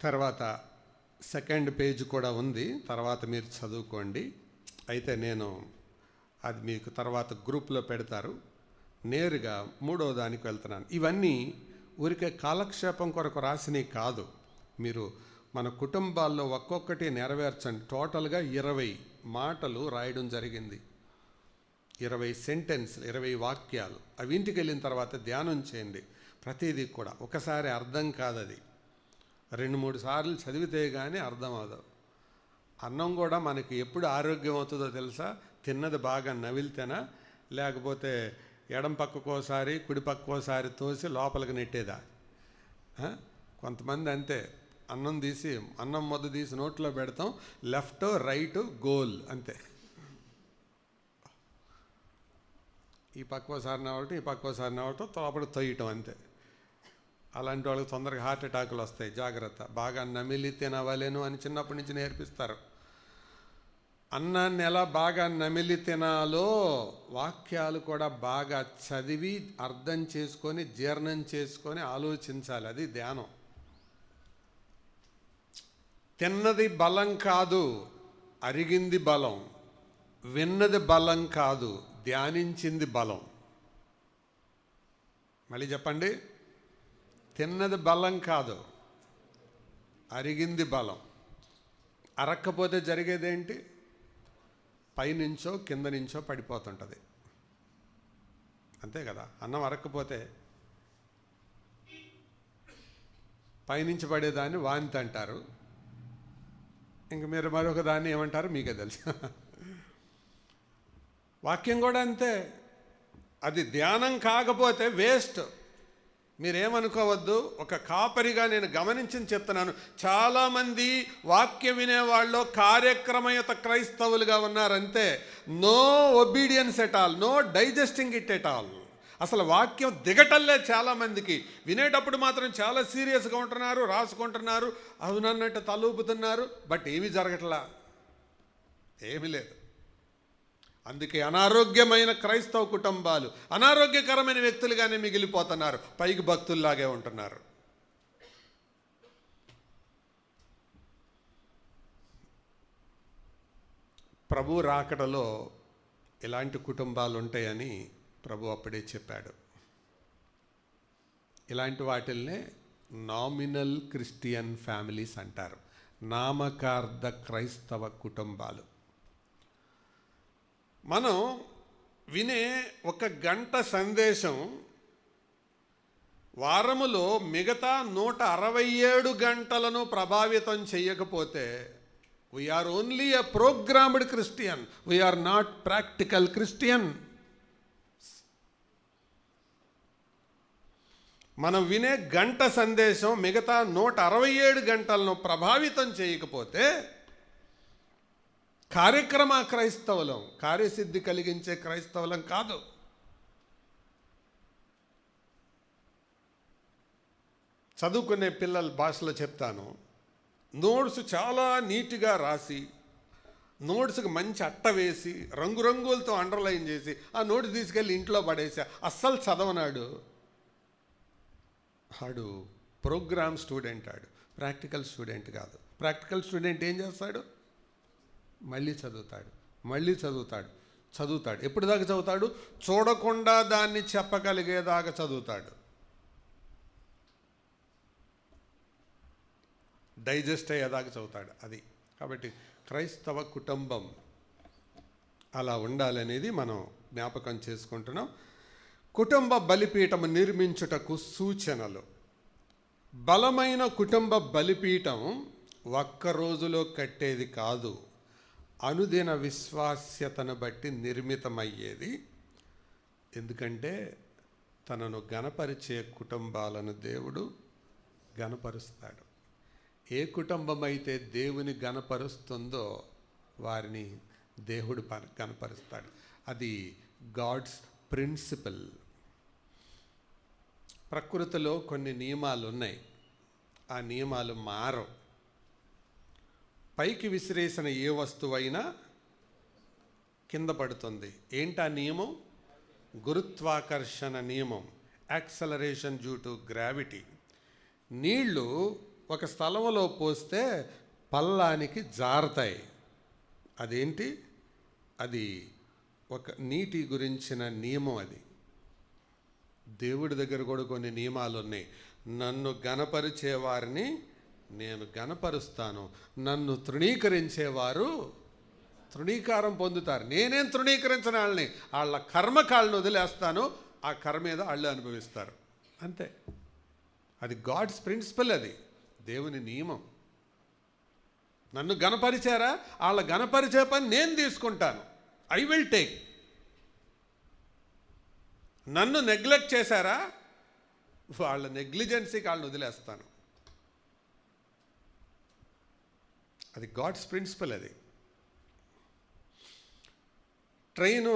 తర్వాత సెకండ్ పేజ్ కూడా ఉంది, తర్వాత మీరు చదువుకోండి. అయితే నేను అది మీకు తర్వాత గ్రూప్లో పెడతారు. నేరుగా 3వ దానికి వెళ్తున్నాను. ఇవన్నీ ఊరికే కాలక్షేపం కొరకు రాసినవి కాదు. మీరు మన కుటుంబాల్లో ఒక్కొక్కటి నెరవేర్చండి. టోటల్గా 20 మాటలు రాయడం జరిగింది, 20 సెంటెన్స్లు, 20 వాక్యాలు. అవి ఇంటికి వెళ్ళిన తర్వాత ధ్యానం చేయండి. ప్రతిదీ కూడా ఒకసారి అర్థం కాదది, 2-3 సార్లు చదివితే కానీ అర్థం అవ్వదు. అన్నం కూడా మనకి ఎప్పుడు ఆరోగ్యం అవుతుందో తెలుసా? తిన్నది బాగా నవిలితేనా, లేకపోతే ఎడం పక్కకోసారి కుడి పక్కకోసారి తోసి లోపలికి నెట్టేదా? కొంతమంది అంతే, అన్నం మొద్దు తీసి నోట్లో పెడతాం, లెఫ్ట్ రైట్ గోల్ అంతే. ఈ పక్కకోసారి నవ్వటం, ఈ పక్కకోసారి నవ్వటం, లోపల తొయ్యటం అంతే. అలాంటి వాళ్ళకి తొందరగా హార్ట్ అటాకులు వస్తాయి, జాగ్రత్త. బాగా నమిలి తినవలేను అని చిన్నప్పటి నుంచి నేర్పిస్తారు. అన్నాన్ని ఎలా బాగా నమిలి తినాలో వాక్యాలు కూడా బాగా చదివి అర్థం చేసుకొని జీర్ణం చేసుకొని ఆలోచించాలి. అది ధ్యానం. తిన్నది బలం కాదు, అరిగింది బలం. విన్నది బలం కాదు, ధ్యానించింది బలం. మళ్ళీ చెప్పండి, తిన్నది బలం కాదు, అరిగింది బలం. అరక్కపోతే జరిగేదేంటి? పైనుంచో కింద నుంచో పడిపోతుంటుంది, అంతే కదా. అన్నం అరక్కపోతే పైనుంచి పడేదాన్ని వాంతి అంటారు. ఇంక మీరు మరొక దాన్ని ఏమంటారు మీకే తెలుసు. వాక్యం కూడా అంతే. అది ధ్యానం కాకపోతే వేస్ట్. మీరేమనుకోవద్దు. ఒక కాపరిగా నేను గమనించి చెప్తున్నాను, చాలామంది వాక్యం వినేవాళ్ళు కార్యక్రమయుత క్రైస్తవులుగా ఉన్నారంతే. No obedience at all, no digesting it at all. అసలు వాక్యం దిగటల్లే చాలామందికి. వినేటప్పుడు మాత్రం చాలా సీరియస్గా ఉంటున్నారు, రాసుకుంటున్నారు, అవునన్నట్టు తలూపుతున్నారు, బట్ ఏమీ జరగట్లా, ఏమీ లేదు. అందుకే అనారోగ్యమైన క్రైస్తవ కుటుంబాలు అనారోగ్యకరమైన వ్యక్తులుగానే మిగిలిపోతున్నారు, పైకి భక్తుల్లాగే ఉంటున్నారు. ప్రభు రాకడలో ఇలాంటి కుటుంబాలు ఉంటాయని ప్రభు అప్పుడే చెప్పాడు. ఇలాంటి వాటిల్నే నామినల్ క్రిస్టియన్ ఫ్యామిలీస్ అంటారు. నామకార్థ క్రైస్తవ కుటుంబాలు. మనం వినే 1 గంట సందేశం వారములో మిగతా 167 గంటలను ప్రభావితం చేయకపోతే we are only a programmed Christian, we are not practical Christian. మనం వినే గంట సందేశం మిగతా 167 గంటలను ప్రభావితం చేయకపోతే కార్యక్రమ క్రైస్తవులం, కార్యసిద్ధి కలిగించే క్రైస్తవులం కాదు. చదువుకునే పిల్లల భాషలో చెప్తాను. నోట్స్ చాలా నీట్గా రాసి, నోట్స్కి మంచి అట్ట వేసి, రంగురంగులతో అండర్లైన్ చేసి ఆ నోట్స్ తీసుకెళ్ళి ఇంట్లో పడేసి అస్సలు చదవనాడు, ఆడు ప్రోగ్రామ్ స్టూడెంట్, ఆడు ప్రాక్టికల్ స్టూడెంట్ కాదు. ప్రాక్టికల్ స్టూడెంట్ ఏం చేస్తాడు? మళ్ళీ చదువుతాడు. ఎప్పుడు దాకా చదువుతాడు? చూడకుండా దాన్ని చెప్పగలిగేదాకా చదువుతాడు. డైజెస్ట్ అయ్యేదాకా చదువుతాడు. అది కాబట్టి క్రైస్తవ కుటుంబం అలా ఉండాలనేది మనం జ్ఞాపకం చేసుకుంటున్నాం. కుటుంబ బలిపీఠం నిర్మించుటకు సూచనలు. బలమైన కుటుంబ బలిపీఠం ఒక్క రోజులో కట్టేది కాదు, అనుదిన విశ్వాస్యతను బట్టి నిర్మితమయ్యేది. ఎందుకంటే తనను గణపరిచే కుటుంబాలను దేవుడు గణపరుస్తాడు. ఏ కుటుంబం అయితే దేవుని గణపరుస్తుందో వారిని దేవుడు గణపరుస్తాడు. అది గాడ్స్ ప్రిన్సిపల్. ప్రకృతిలో కొన్ని నియమాలు ఉన్నాయి, ఆ నియమాలు మారవు. పైకి విసిరేసిన ఏ వస్తువైనా కింద పడుతుంది. ఏంటా నియమం? గురుత్వాకర్షణ నియమం, యాక్సలరేషన్ డ్యూ టు గ్రావిటీ. నీళ్లు ఒక స్థలంలో పోస్తే పల్లానికి జారుతాయి. అదేంటి? అది ఒక నీటి గురించిన నియమం. అది దేవుడి దగ్గర కూడా కొన్ని నియమాలు ఉన్నాయి. నన్ను గణపరిచేవారిని నేను గణపరుస్తాను, నన్ను తృణీకరించేవారు తృణీకారం పొందుతారు. నేనేం తృణీకరించిన వాళ్ళని, వాళ్ళ కర్మకాళ్ళను వదిలేస్తాను, ఆ కర్మ మీద వాళ్ళు అనుభవిస్తారు. అంతే. అది గాడ్స్ ప్రిన్సిపల్, అది దేవుని నియమం. నన్ను గణపరిచారా, వాళ్ళ గణపరిచే పని నేను తీసుకుంటాను, ఐ విల్ టేక్. నన్ను నెగ్లెక్ట్ చేశారా, వాళ్ళ నెగ్లిజెన్సీకి వాళ్ళని వదిలేస్తాను. అది గాడ్స్ ప్రిన్సిపల్. అది ట్రైను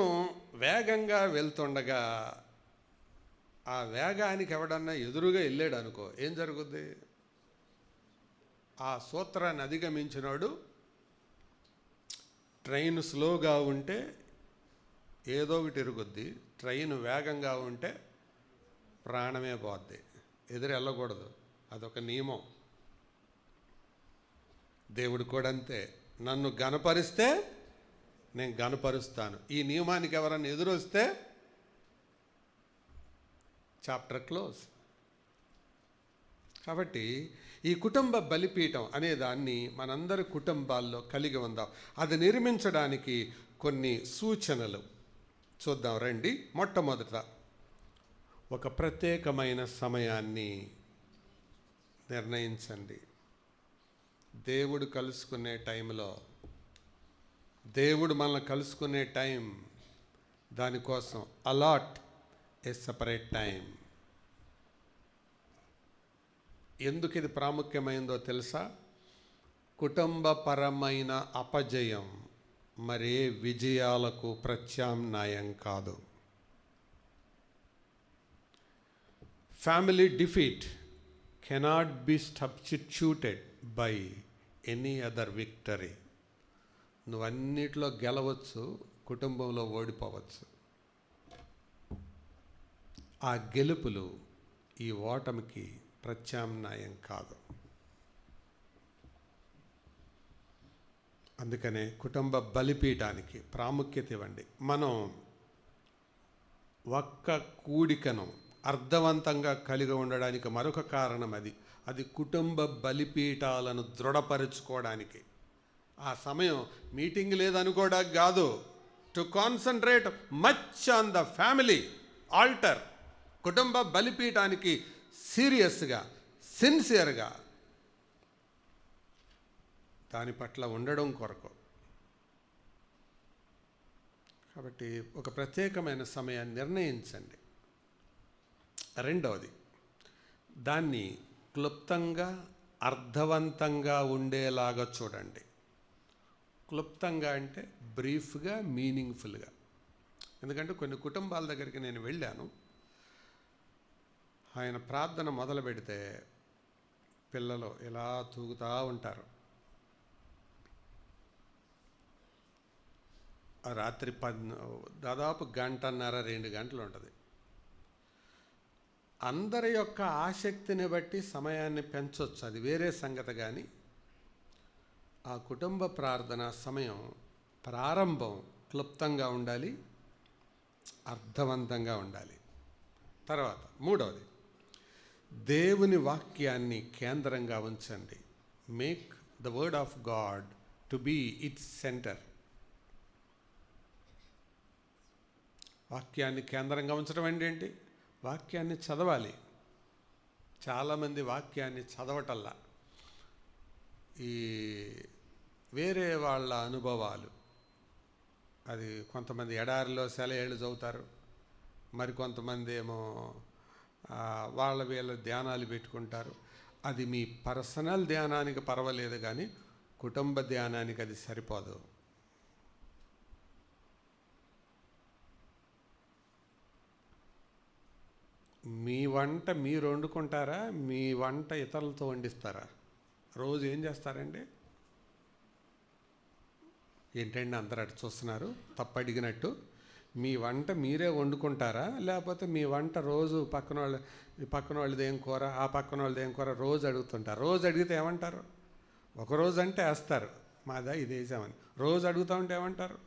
వేగంగా వెళ్తుండగా ఆ వేగానికి ఎవడన్నా ఎదురుగా వెళ్ళాడు అనుకో, ఏం జరుగుద్ది? ఆ సూత్రాన్ని అధిగమించినాడు. ట్రైన్ స్లోగా ఉంటే ఏదో ఒకటి ఎరుగుద్ది, ట్రైన్ వేగంగా ఉంటే ప్రాణమే పోద్ది. ఎదురు వెళ్ళకూడదు, అదొక నియమం. దేవుడు కూడా అంతే. నన్ను గణపరిస్తే నేను గణపరుస్తాను. ఈ నియమానికి ఎవరన్నా ఎదురొస్తే చాప్టర్ క్లోజ్. కాబట్టి ఈ కుటుంబ బలిపీఠం అనే దాన్ని మనందరి కుటుంబాల్లో కలిగి ఉందాం. అది నిర్మించడానికి కొన్ని సూచనలు చూద్దాం రండి. మొట్టమొదట ఒక ప్రత్యేకమైన సమయాన్ని నిర్ణయించండి. దేవుడు కలుసుకునే టైంలో, దేవుడు మనల్ని కలుసుకునే టైం, దానికోసం అలాట్ ఏ సపరేట్ టైం. ఎందుకు ఇది ప్రాముఖ్యమైందో తెలుసా? కుటుంబపరమైన అపజయం మరే విజయాలకు ప్రత్యామ్నాయం కాదు. Family defeat cannot be substituted by any other victory. నువ్వన్నిట్లో గెలవచ్చు, కుటుంబంలో ఓడిపోవచ్చు. ఆ గెలుపులు ఈ ఓటమికి ప్రత్యామ్నాయం కాదు. అందుకనే కుటుంబ బలిపీఠానికి ప్రాముఖ్యత ఇవ్వండి. మనం ఒక్క కూడికను అర్థవంతంగా కలిగి ఉండడానికి మరొక కారణం అది కుటుంబ బలిపీఠాలను దృఢపరుచుకోవడానికి. ఆ సమయం మీటింగ్ లేదనుకోవడానికి కాదు, to concentrate much on the family altar. కుటుంబ బలిపీఠానికి సీరియస్గా, సిన్సియర్గా దాని పట్ల ఉండడం కొరకు. కాబట్టి ఒక ప్రత్యేకమైన సమయాన్ని నిర్ణయించండి. రెండవది, దాన్ని క్లుప్తంగా, అర్థవంతంగా ఉండేలాగా చూడండి. క్లుప్తంగా అంటే బ్రీఫ్గా, మీనింగ్ఫుల్గా. ఎందుకంటే కొన్ని కుటుంబాల దగ్గరికి నేను వెళ్ళాను. ఆయన ప్రార్థన మొదలు పెడితే పిల్లలు ఇలా తూగుతూ ఉంటారు. రాత్రి దాదాపు 1.5-2 గంటలు ఉంటుంది. అందరి యొక్క ఆసక్తిని బట్టి సమయాన్ని పెంచవచ్చు, అది వేరే సంగతి. కానీ ఆ కుటుంబ ప్రార్థన సమయం ప్రారంభం క్లుప్తంగా ఉండాలి, అర్థవంతంగా ఉండాలి. తర్వాత మూడవది, దేవుని వాక్యాన్ని కేంద్రంగా ఉంచండి. Make the word of God to be its centre. వాక్యాన్ని కేంద్రంగా ఉంచడం అంటే ఏంటి? వాక్యాన్ని చదవాలి. చాలామంది వాక్యాన్ని చదవటల్లా ఈ వేరే వాళ్ళ అనుభవాలు, అది కొంతమంది ఎడారిలో సెలయేళ్ళు చదువుతారు, మరికొంతమంది ఏమో వాళ్ళ వీళ్ళ ధ్యానాలు పెట్టుకుంటారు. అది మీ పర్సనల్ ధ్యానానికి పర్వాలేదు, కానీ కుటుంబ ధ్యానానికి అది సరిపోదు. మీ వంట మీరు వండుకుంటారా? మీ వంట ఇతరులతో వండిస్తారా? రోజు ఏం చేస్తారండి? ఏంటండి అందరు అటు చూస్తున్నారు తప్పు అడిగినట్టు? మీ వంట మీరే వండుకుంటారా, లేకపోతే మీ వంట రోజు పక్కన వాళ్ళది ఏం కూర, ఆ పక్కన వాళ్ళది ఏం కూర రోజు అడుగుతుంటారు? రోజు అడిగితే ఏమంటారు? ఒకరోజు అంటే వేస్తారు, మాదా ఇది వేసామని. రోజు అడుగుతూ ఉంటే ఏమంటారు?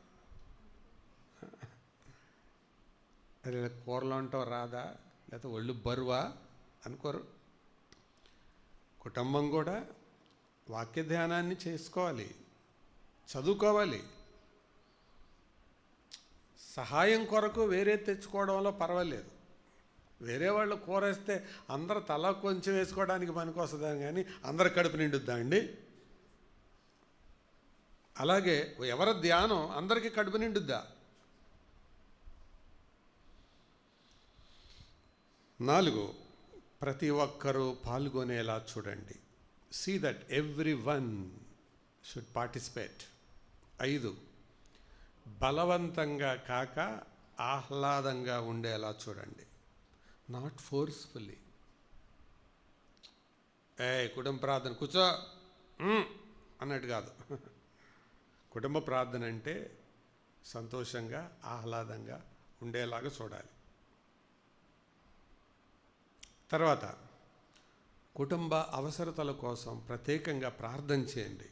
అరే కూరలో ఉంటావు రాదా, లేకపోతే ఒళ్ళు బరువా అనుకోరు. కుటుంబం కూడా వాక్య ధ్యానాన్ని చేసుకోవాలి, చదువుకోవాలి. సహాయం కొరకు వేరే తెచ్చుకోవడంలో పర్వాలేదు. వేరే వాళ్ళు కూరేస్తే అందరూ తల కొంచెం వేసుకోవడానికి పనికొస్తుందని, కానీ అందరు కడుపు నిండుద్దా అండి? అలాగే ఎవరి ధ్యానం అందరికీ కడుపు నిండుద్దా? 4, ప్రతి ఒక్కరూ పాల్గొనేలా చూడండి. See that every one should participate. 5, బలవంతంగా కాక ఆహ్లాదంగా ఉండేలా చూడండి. Not forcefully. కుటుంబ ప్రార్థన కూర్చో అన్నట్టు కాదు. కుటుంబ ప్రార్థన అంటే సంతోషంగా, ఆహ్లాదంగా ఉండేలాగా చూడాలి. తర్వాత కుటుంబ అవసరతల కోసం ప్రత్యేకంగా ప్రార్థన చేయండి.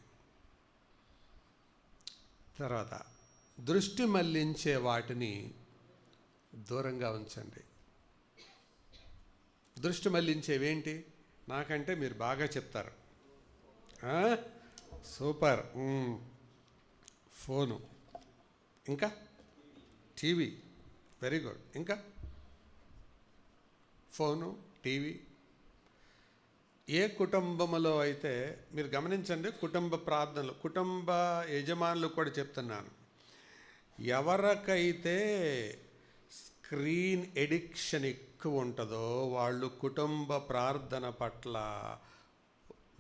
తర్వాత దృష్టి మళ్లించే వాటిని దూరంగా ఉంచండి. దృష్టి మళ్లించేవేంటి? నాకంటే మీరు బాగా చెప్తారు. సూపర్. ఫోను, ఇంకా టీవీ, వెరీ గుడ్. ఇంకా ఫోను, టీవీ. ఏ కుటుంబంలో అయితే మీరు గమనించండి, కుటుంబ ప్రార్థనలు, కుటుంబ యజమానులు కూడా చెప్తున్నాను, ఎవరికైతే స్క్రీన్ ఎడిక్షన్ ఎక్కువ ఉంటుందో వాళ్ళు కుటుంబ ప్రార్థన పట్ల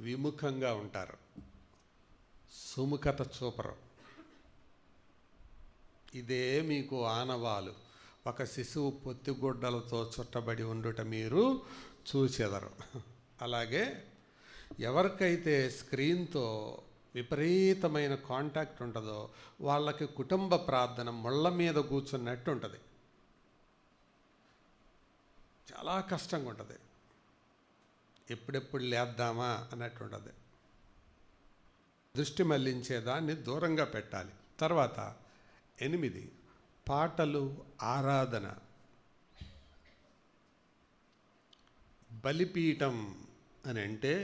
విముఖంగా ఉంటారు, సుముఖత చూపరు. ఇదే మీకు ఆనవాలు. ఒక శిశువు పొత్తిగుడ్డలతో చుట్టబడి ఉండుట మీరు చూచెదరు. అలాగే ఎవరికైతే స్క్రీన్తో విపరీతమైన కాంటాక్ట్ ఉంటుందో వాళ్ళకి కుటుంబ ప్రార్థన ముళ్ళ మీద కూర్చున్నట్టు ఉంటుంది. చాలా కష్టంగా ఉంటుంది, ఎప్పుడెప్పుడు లేద్దామా అన్నట్టు ఉంటుంది. దృష్టి మళ్లించేదాన్ని దూరంగా పెట్టాలి. తర్వాత 8, పాటలు, ఆరాధన. బలిపీఠం అని అంటే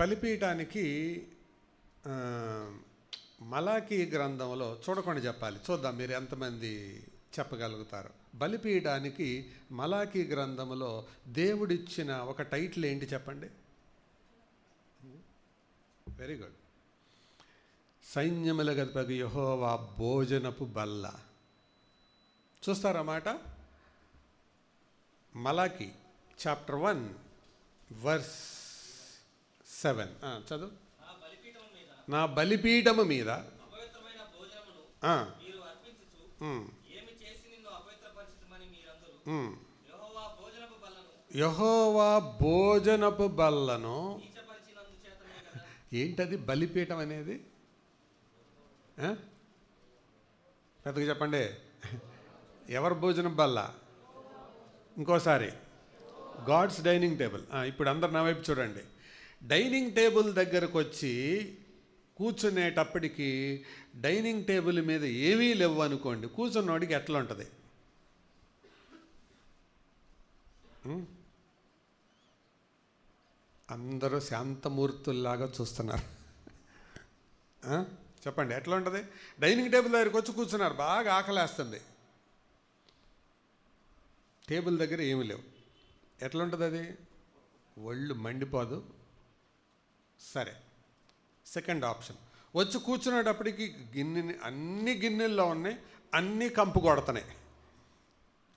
బలిపీఠానికి మలాకీ గ్రంథంలో చూడకుండా చెప్పాలి, చూద్దాం మీరు ఎంతమంది చెప్పగలుగుతారు. బలిపీఠానికి మలాకీ గ్రంథంలో దేవుడిచ్చిన ఒక టైటిల్ ఏంటి చెప్పండి? Very good. సైన్యముల అధిపతి యెహోవా భోజనపు బల్ల. చూస్తారన్నమాట. మలాకీ చాప్టర్ 1 వర్స్ 7 చదువు. నా బలిపీఠము మీద యెహోవా భోజనపు బల్లను. ఏంటది బలిపీఠం అనేది? పెద్దగా చెప్పండి. ఎవరు భోజనం బల్ల? ఇంకోసారి, గాడ్స్ డైనింగ్ టేబుల్. ఇప్పుడు అందరు నా వైపు చూడండి. డైనింగ్ టేబుల్ దగ్గరకు వచ్చి కూర్చునేటప్పటికి డైనింగ్ టేబుల్ మీద ఏమీ లేవు అనుకోండి, కూర్చున్నోడికి ఎట్లా ఉంటుంది? అందరూ శాంతమూర్తుల్లాగా చూస్తున్నారు. చెప్పండి ఎట్లా ఉంటుంది? డైనింగ్ టేబుల్ దగ్గరికి వచ్చి కూర్చున్నారు, బాగా ఆకలేస్తుంది, టేబుల్ దగ్గర ఏమీ లేవు, ఎట్లా ఉంటుంది అది? ఒళ్ళు మండిపోదు. సరే, సెకండ్ ఆప్షన్, వచ్చి కూర్చునేటప్పటికి అన్ని గిన్నెల్లో ఉన్నాయి, అన్నీ కంపు కొడుతున్నాయి,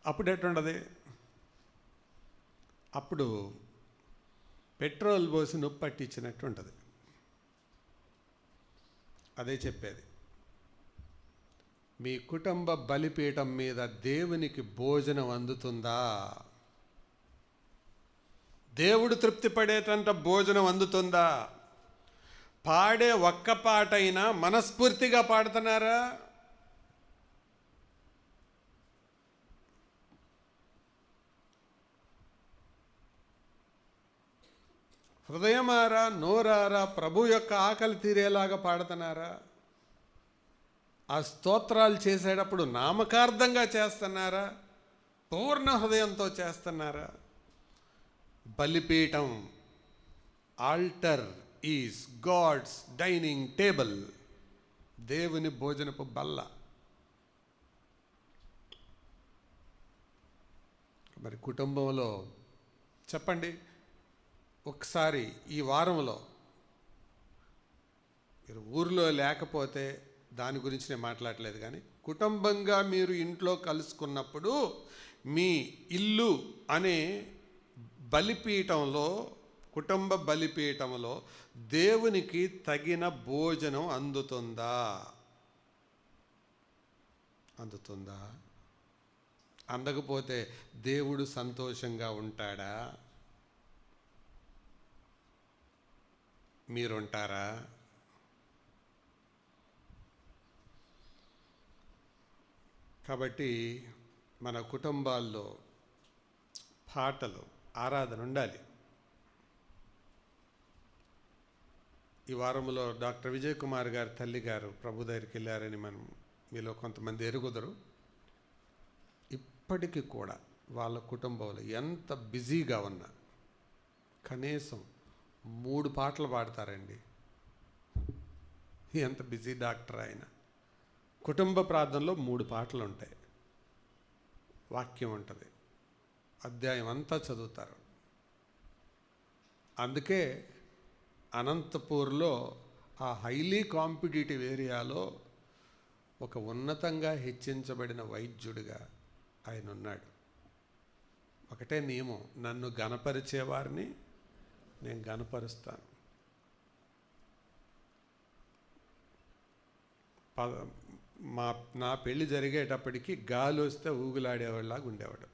అప్పుడు ఎట్లుండదు? అప్పుడు పెట్రోల్ పోసి నొప్పి పట్టించినట్టు ఉంటుంది. అదే చెప్పేది. మీ కుటుంబ బలిపీఠం మీద దేవునికి భోజనం అందుతుందా? దేవుడు తృప్తి పడేటంత భోజనం అందుతుందా? పాడే ఒక్క పాటైనా మనస్ఫూర్తిగా పాడుతున్నారా? హృదయమారా నోరారా ప్రభు యొక్క ఆకలి తీరేలాగా పాడుతున్నారా? ఆ స్తోత్రాలు చేసేటప్పుడు నామకార్థంగా చేస్తున్నారా? పూర్ణ హృదయంతో చేస్తున్నారా? బలిపీఠం, altar is God's dining table, దేవుని భోజనపు బల్ల. మరి కుటుంబంలో చెప్పండి, ఒకసారి ఈ వారంలో మీరు ఊరిలో లేకపోతే దాని గురించి నేను మాట్లాడలేదు, కానీ కుటుంబంగా మీరు ఇంట్లో కలుసుకున్నప్పుడు మీ ఇల్లు అనే బలిపీఠంలో, కుటుంబ బలిపీఠంలో దేవునికి తగిన భోజనం అందుతుందా? అందుతుందా? అందకపోతే దేవుడు సంతోషంగా ఉంటాడా? మీరుంటారా? కాబట్టి మన కుటుంబాల్లో పాటలు, ఆరాధన ఉండాలి. ఈ వారంలో డాక్టర్ విజయ్ కుమార్ గారి తల్లి గారు ప్రభు దగ్గరికి వెళ్ళారని మనం మీలో కొంతమంది ఎరుగుదరు. ఇప్పటికీ కూడా వాళ్ళ కుటుంబంలో ఎంత బిజీగా ఉన్నా కనీసం 3 పాటలు పాడతారండి. ఎంత బిజీ డాక్టర్ ఆయన. కుటుంబ ప్రార్థనలో 3 పాటలు ఉంటాయి, వాక్యం ఉంటుంది, అధ్యాయం అంతా చదువుతారు. అందుకే అనంతపూర్లో ఆ హైలీ కాంపిటేటివ్ ఏరియాలో ఒక ఉన్నతంగా హెచ్చించబడిన వైద్యుడిగా ఆయన ఉన్నాడు. ఒకటే నియమం, నన్ను గణపరిచేవారిని నేను గణపరుస్తాను. నా పెళ్ళి జరిగేటప్పటికి గాలి వస్తే ఊగులాడేవాళ్ళలాగా ఉండేవాడు.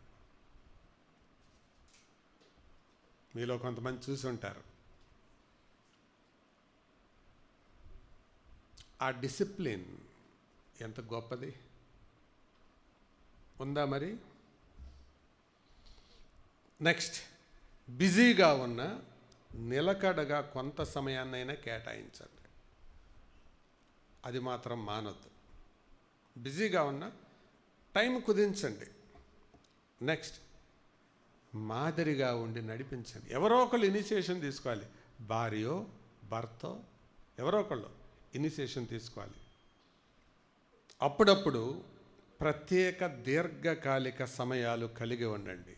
మీలో కొంతమంది చూసి ఉంటారు. ఆ డిసిప్లిన్ ఎంత గొప్పది ఉందా మరి? నెక్స్ట్, బిజీగా ఉన్న నిలకడగా కొంత సమయాన్నైనా కేటాయించండి. అది మాత్రం మానొద్దు. బిజీగా ఉన్న టైం కుదించండి. నెక్స్ట్, మాదిరిగా ఉండి నడిపించండి. ఎవరో ఒకళ్ళు ఇనిషియేషన్ తీసుకోవాలి. భార్యో భర్తో ఎవరో ఒకళ్ళు ఇనిషియేషన్ తీసుకోవాలి. అప్పుడప్పుడు ప్రత్యేక దీర్ఘకాలిక సమయాలు కలిగి ఉండండి.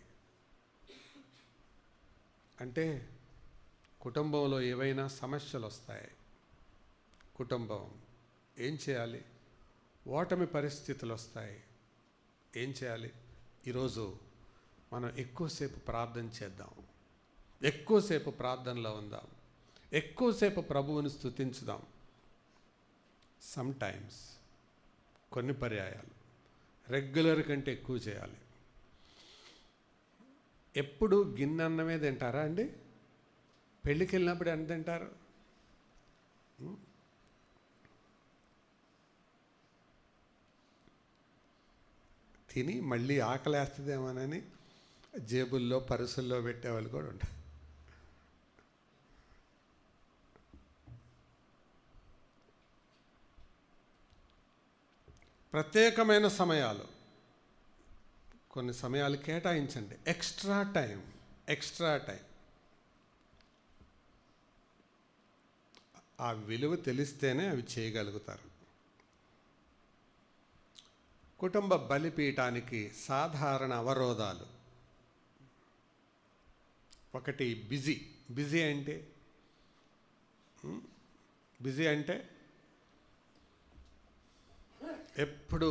అంటే కుటుంబంలో ఏవైనా సమస్యలు వస్తాయి, కుటుంబం ఏం చేయాలి, ఓటమి పరిస్థితులు వస్తాయి, ఏం చేయాలి? ఈరోజు మనం ఎక్కువసేపు ప్రార్థన చేద్దాం, ఎక్కువసేపు ప్రార్థనలో ఉందాం, ఎక్కువసేపు ప్రభువుని స్తుతించుదాం. సమ్టైమ్స్, కొన్ని పర్యాయాలు రెగ్యులర్ కంటే ఎక్కువ చేయాలి. ఎప్పుడు గిన్నెన్నమే తింటారా అండి? పెళ్ళికి వెళ్ళినప్పుడు ఎంత తింటారు? తిని మళ్ళీ ఆకలేస్తుందేమోనని జేబుల్లో పరుసుల్లో పెట్టేవాళ్ళు కూడా ఉంటారు. ప్రత్యేకమైన సమయాలు, కొన్ని సమయాలు కేటాయించండి. Extra time. ఆ విలువ తెలిస్తేనే అవి చేయగలుగుతారు. కుటుంబ బలిపీఠానికి సాధారణ అవరోధాలు. ఒకటి, బిజీ అంటే ఎప్పుడు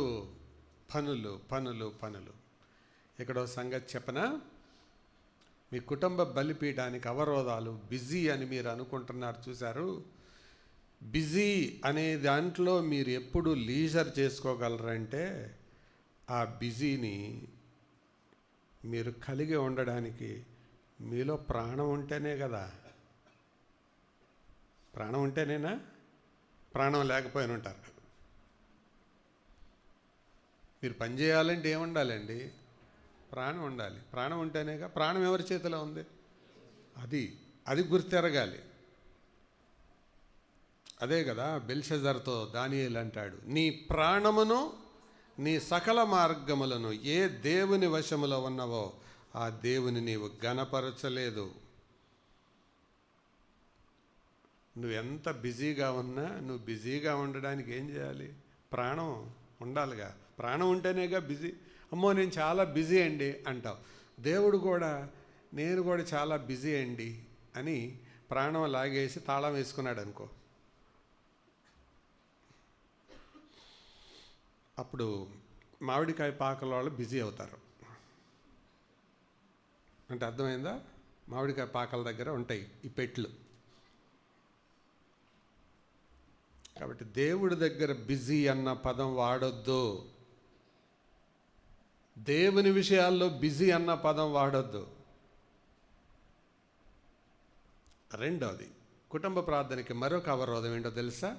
పనులు. ఇక్కడో సంగతి చెప్పనా? మీ కుటుంబ బలిపీఠానికి అవరోధాలు బిజీ అని మీరు అనుకుంటున్నారు, చూశారు? బిజీ అనే దాంట్లో మీరు ఎప్పుడు లీజర్ చేసుకోగలరంటే, ఆ బిజీని మీరు కలిగి ఉండడానికి మీలో ప్రాణం ఉంటేనే కదా. ప్రాణం ఉంటేనేనా? ప్రాణం లేకపోయినా ఉంటారు. మీరు పని చేయాలంటే ఏముండాలండి? ప్రాణం ఉండాలి. ప్రాణం ఉంటేనేగా. ప్రాణం ఎవరి చేతిలో ఉంది? అది గుర్తెరగాలి. అదే కదా బెల్షజర్తో దానియేలు అంటాడు, నీ ప్రాణమును నీ సకల మార్గములను ఏ దేవుని వశములో ఉన్నవో ఆ దేవుని నీవు ఘనపరచలేదు. నువ్వెంత బిజీగా ఉన్నా, నువ్వు బిజీగా ఉండడానికి ఏం చేయాలి? ప్రాణం ఉండాలిగా. ప్రాణం ఉంటేనేగా బిజీ. అమ్మో నేను చాలా బిజీ అండి అంటావు. దేవుడు కూడా నేను కూడా చాలా బిజీ అండి అని ప్రాణం లాగేసి తాళం వేసుకున్నాడు అనుకో, అప్పుడు మామిడికాయ పాకల వాళ్ళు బిజీ అవుతారు. అంటే అర్థమైందా? మామిడికాయ పాకల దగ్గర ఉంటాయి ఈ పెట్లు. కాబట్టి దేవుడి దగ్గర బిజీ అన్న పదం వాడొద్దు. దేవుని విషయాల్లో బిజీ అన్న పదం వాడొద్దు. రెండవది, కుటుంబ ప్రార్థనకి మరొక అవరోధం ఏంటో తెలుసా?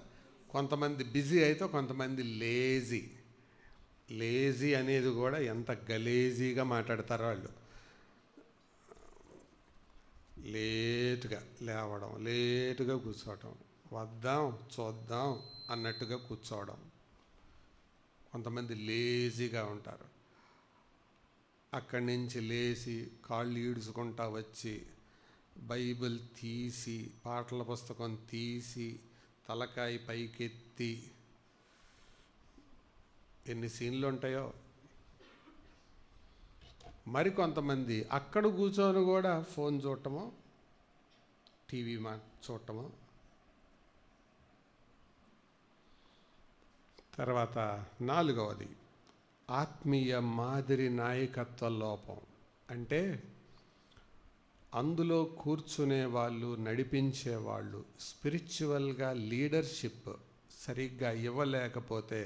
కొంతమంది బిజీ అయితే కొంతమంది లేజీ అనేది కూడా ఎంత గలేజీగా మాట్లాడతారో వాళ్ళు. లేటుగా లేవడం, లేటుగా కూర్చోవడం, వద్దాం చూద్దాం అన్నట్టుగా కూర్చోవడం. కొంతమంది లేజీగా ఉంటారు. అక్కడి నుంచి లేచి కాళ్ళు ఈడ్చుకుంటా వచ్చి బైబిల్ తీసి, పాటల పుస్తకం తీసి, తలకాయ పైకెత్తి, ఎన్ని సీన్లు ఉంటాయో. మరికొంతమంది అక్కడ కూర్చొని కూడా ఫోన్ చూడటమో, టీవీ చూడటమో. తర్వాత నాలుగవది, ఆత్మీయ మాదిరి నాయకత్వ లోపం. అంటే అందులో కూర్చునే వాళ్ళు, నడిపించే వాళ్ళు స్పిరిచువల్గా లీడర్షిప్ సరిగ్గా ఇవ్వలేకపోతే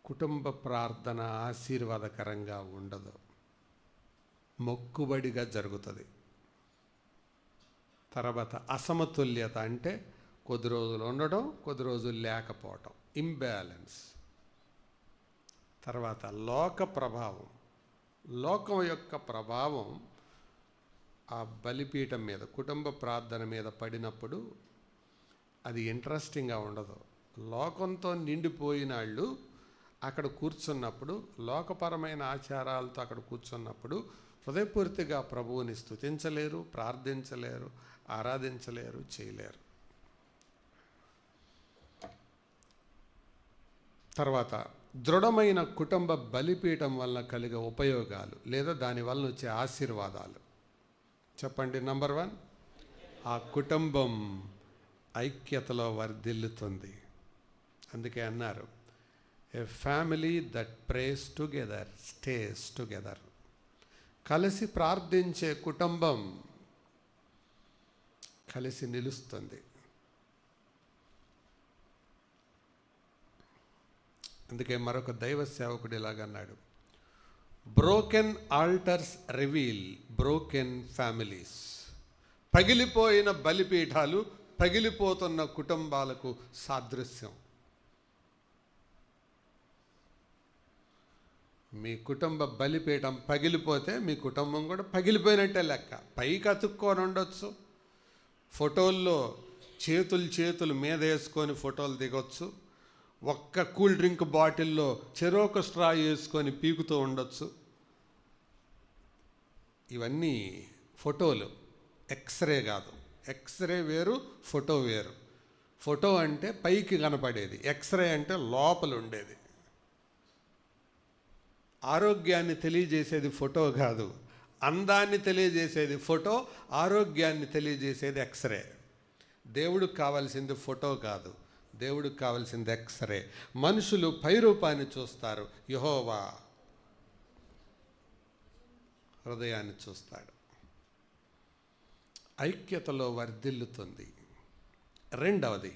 కుటుంబ ప్రార్థన ఆశీర్వాదకరంగా ఉండదు, మొక్కుబడిగా జరుగుతుంది. తర్వాత అసమతుల్యత, అంటే కొద్ది రోజులు ఉండడం, కొద్ది రోజులు లేకపోవటం, ఇంబ్యాలెన్స్. తర్వాత లోక ప్రభావం. లోకం యొక్క ప్రభావం ఆ బలిపీఠం మీద, కుటుంబ ప్రార్థన మీద పడినప్పుడు అది ఇంట్రెస్టింగ్గా ఉండదు. లోకంతో నిండిపోయిన వాళ్ళు అక్కడ కూర్చున్నప్పుడు, లోకపరమైన ఆచారాలతో అక్కడ కూర్చున్నప్పుడు హృదయపూర్తిగా ప్రభువుని స్తుతించలేరు, ప్రార్థించలేరు, ఆరాధించలేరు, చేయలేరు. తర్వాత దృఢమైన కుటుంబ బలిపీఠం వల్ల కలిగే ఉపయోగాలు లేదా దానివల్ల వచ్చే ఆశీర్వాదాలు చెప్పండి. నంబర్ 1, ఆ కుటుంబం ఐక్యతలో వర్ధిల్లుతుంది. అందుకే అన్నారు, a family that prays together stays together. కలిసి ప్రార్థించే కుటుంబం కలిసి నిలుస్తుంది. అందుకే మరొక దైవ సేవకుడు ఇలాగన్నాడు, broken altars reveal broken families. పగిలిపోయిన బలిపీఠాలు పగిలిపోతున్న కుటుంబాలకు సాదృశ్యం. మీ కుటుంబ బలిపీఠం పగిలిపోతే మీ కుటుంబం కూడా పగిలిపోయినట్టే లెక్క. పైకి అతుక్కొని ఉండొచ్చు, ఫోటోల్లో చేతులు మీద వేసుకొని ఫోటోలు దిగొచ్చు, ఒక్క కూల్ డ్రింక్ బాటిల్లో చెరోక స్ట్రా వేసుకొని పీకుతూ ఉండొచ్చు. ఇవన్నీ ఫోటోలు, ఎక్స్రే కాదు. ఎక్స్రే వేరు, ఫోటో వేరు. ఫోటో అంటే పైకి కనపడేది, ఎక్స్రే అంటే లోపల ఉండేది. ఆరోగ్యాన్ని తెలియజేసేది ఫోటో కాదు, అందాన్ని తెలియజేసేది ఫోటో, ఆరోగ్యాన్ని తెలియజేసేది ఎక్స్రే. దేవుడికి కావాల్సింది ఫోటో కాదు, దేవుడికి కావాల్సింది ఎక్స్రే. మనుషులు పైరూపాన్ని చూస్తారు, యెహోవా హృదయాన్ని చూస్తాడు. ఐక్యతలో వర్ధిల్లుతుంది. రెండవది,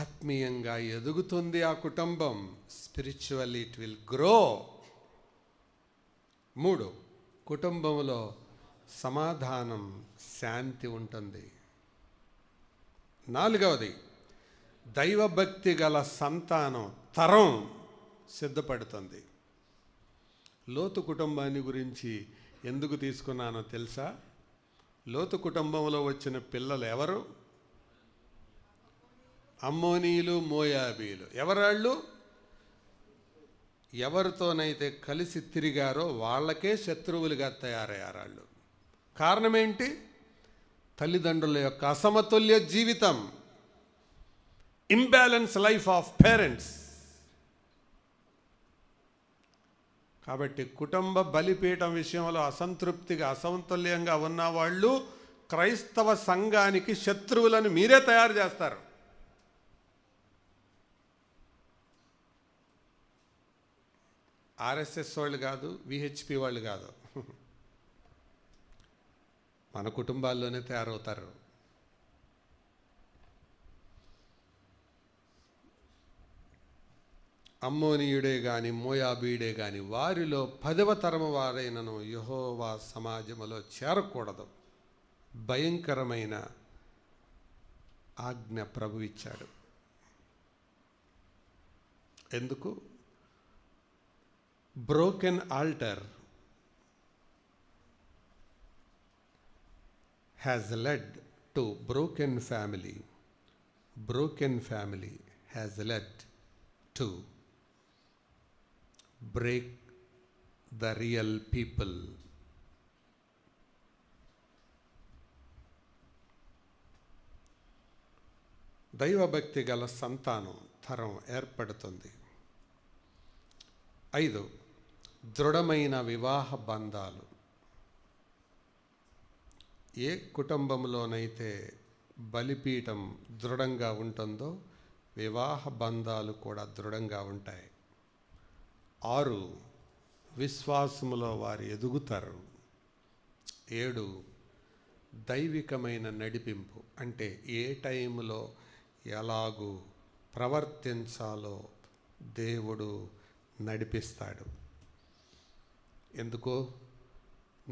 ఆత్మీయంగా ఎదుగుతుంది ఆ కుటుంబం. Spiritually it will grow. 3, కుటుంబంలో సమాధానం, శాంతి ఉంటుంది. 4వది, దైవభక్తి గల సంతానం, తరం సిద్ధపడుతుంది. లోతు కుటుంబాన్ని గురించి ఎందుకు తీసుకున్నానో తెలుసా? లోతు కుటుంబంలో వచ్చిన పిల్లలు ఎవరు? అమ్మోనీయులు, మోయాబీలు. ఎవరాళ్ళు? ఎవరితోనైతే కలిసి తిరిగారో వాళ్ళకే శత్రువులుగా తయారయ్యారు వాళ్ళు. కారణం ఏంటి? తల్లిదండ్రుల యొక్క అసమతుల్య జీవితం, ఇంబ్యాలెన్స్ లైఫ్ ఆఫ్ పేరెంట్స్. కాబట్టి కుటుంబ బలిపీఠం విషయంలో అసంతృప్తిగా, అసమతుల్యంగా ఉన్న వాళ్ళు క్రైస్తవ సంఘానికి శత్రువులను మీరే తయారు చేస్తారు. ఆర్ఎస్ఎస్ వాళ్ళు కాదు, విహెచ్పి వాళ్ళు కాదు, మన కుటుంబాల్లోనే తయారవుతారు. అమ్మోనీయుడే కానీ, మోయాబీయుడే కానీ వారిలో 10వ తరము వారైనను యెహోవా సమాజములో చేరకూడదు. భయంకరమైన ఆజ్ఞ ప్రభు ఇచ్చాడు. ఎందుకు? Broken altar has led to broken family. Broken family has led to break the real people. దైవభక్తి గల సంతానం, తరం ఏర్పడుతుంది. 5, దృఢమైన వివాహ బంధాలు. ఏ కుటుంబంలోనైతే బలిపీఠం దృఢంగా ఉంటుందో వివాహ బంధాలు కూడా దృఢంగా ఉంటాయి. 6, విశ్వాసములో వారు ఎదుగుతారు. 7, దైవికమైన నడిపింపు. అంటే ఏ టైంలో ఎలాగూ ప్రవర్తించాలో దేవుడు నడిపిస్తాడు. ఎందుకో,